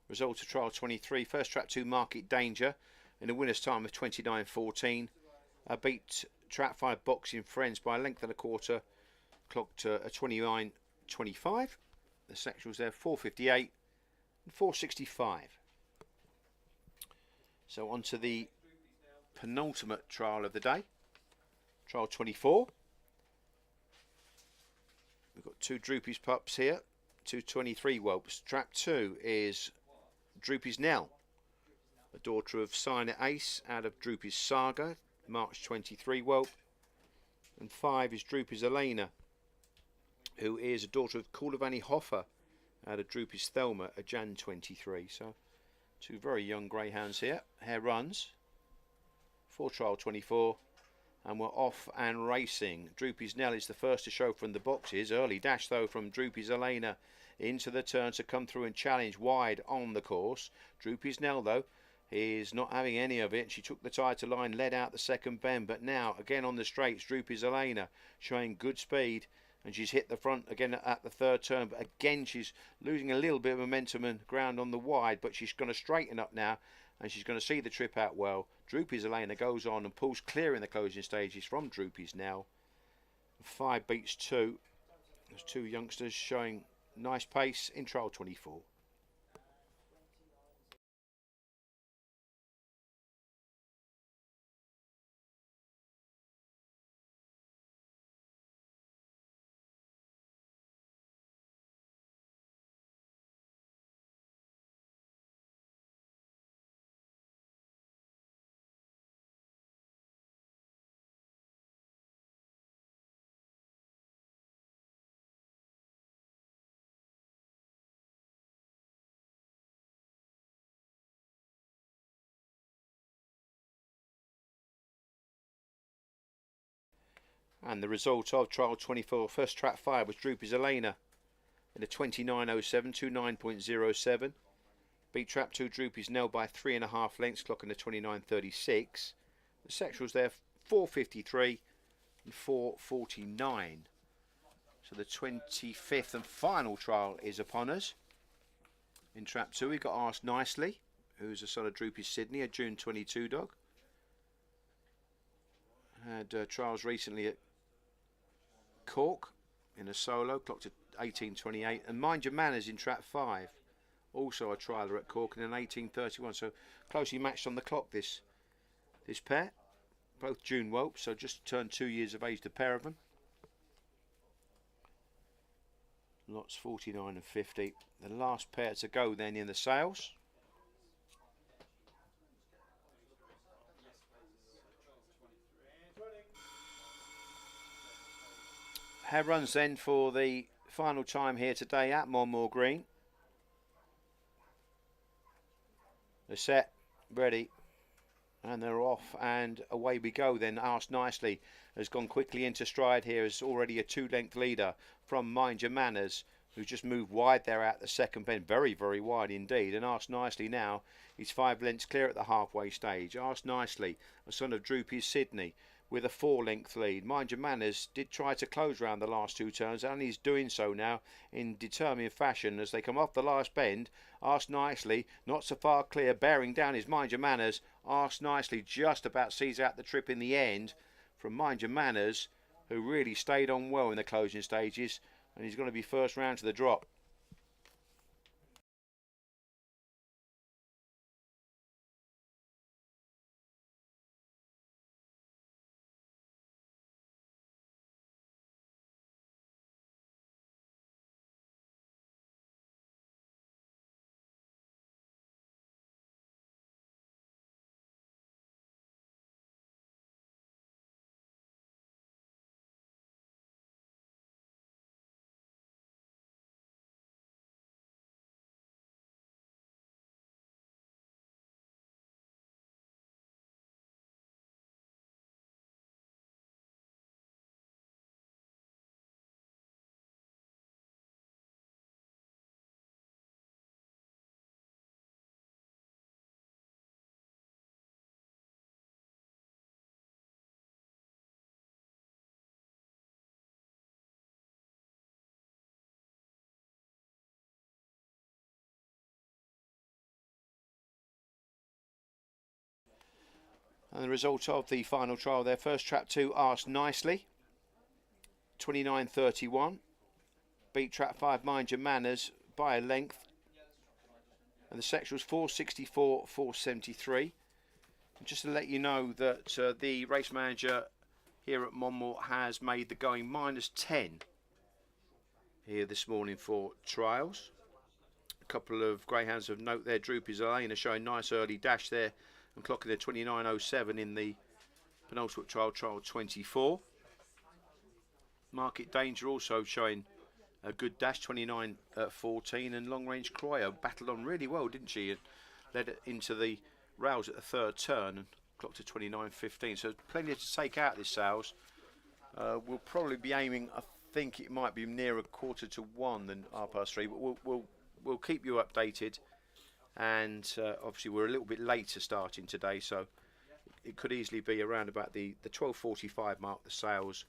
Result of trial 23. First trap 2 Market Danger in a winner's time of 29.14. Beat trap 5 Boxing Friends by a length and a quarter, clocked a 29.25. The sectionals there 4.58 and 4.65. So on to the penultimate trial of the day, trial 24. We've got 2 Droopy's pups here, 223 whelps. Trap 2 is Droopy's Nell, a daughter of Signer Ace out of Droopy's Saga, March 23 whelp. And 5 is Droopy's Elena, who is a daughter of Kaulavani Hoffer out of Droopy's Thelma, a Jan 23. So 2 very young greyhounds here. Hair runs for trial 24, and we're off and racing. Droopy's Nell is the first to show from the boxes. Early dash though from Droopy's Elena into the turn to come through and challenge wide on the course. Droopy's Nell though is not having any of it. She took the tighter line, led out the second bend, but now again on the straights Droopy's Elena showing good speed, and she's hit the front again at the third turn, but again she's losing a little bit of momentum and ground on the wide, but she's going to straighten up now and she's going to see the trip out well. Droopy's Elena goes on and pulls clear in the closing stages from Droopy's Nell. 5 beats 2. There's 2 youngsters showing nice pace in trial 24. And the result of trial 24, first trap 5 was Droopy's Elena in a 29.07, 29.07. Beat trap 2 Droopy's Nell by 3.5 lengths, clocking a 29.36. The sectionals there 4.53 and 4.49. So the 25th and final trial is upon us. In trap 2 we got Asked Nicely, who's a son of Droopy's Sydney, a June 22 dog. Had trials recently at Cork in a solo, clocked at 18.28, and Mind Your Manners in trap 5, also a trialer at Cork in an 18.31. So closely matched on the clock this pair, both June whelps, so just turned 2 years of age, the pair of them. Lots 49 and 50. The last pair to go then in the sales. Hair runs then for the Final time here today at Monmore Green. They're set, ready, and they're off, and away we go. Then Asked Nicely has gone quickly into stride here, is already a 2-length leader from Mind Your Manners, who just moved wide there at the second bend, very wide indeed. And Asked Nicely now is 5 lengths clear at the halfway stage. Asked Nicely, a son of Droopy's Sydney, with a 4-length lead. Mind Your Manners did try to close round the last 2 turns, and he's doing so now in determined fashion as they come off the last bend. Asked Nicely not so far clear, bearing down his Mind Your Manners. Asked Nicely just about sees out the trip in the end from Mind Your Manners, who really stayed on well in the closing stages, and he's going to be first round to the drop. And the result of the final trial there, first trap 2, Asked Nicely, 29.31. Beat trap 5, Mind Your Manners, by a length. And the section was 464, 473. And just to let you know that the race manager here at Monmore has made the going -10 here this morning for trials. A couple of greyhounds of note there. Droopy's Lane are showing nice early dash there and clocking their 29.07 in the penultimate trial, trial 24. Market Danger also showing a good dash, 29.14, and Long Range Croyer battled on really well, didn't she? And led it into the rails at the third turn and clocked to 29.15. So plenty to take out this sales. We'll probably be aiming, I think it might be nearer 1:45 than 3:30, but we'll keep you updated. And obviously we're a little bit later starting today, so it could easily be around about the 12:45 mark the sales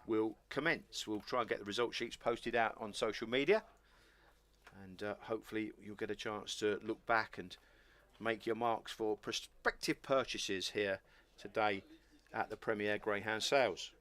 will commence. We'll try and get the result sheets posted out on social media, and hopefully you'll get a chance to look back and make your marks for prospective purchases here today at the Premier Greyhound Sales.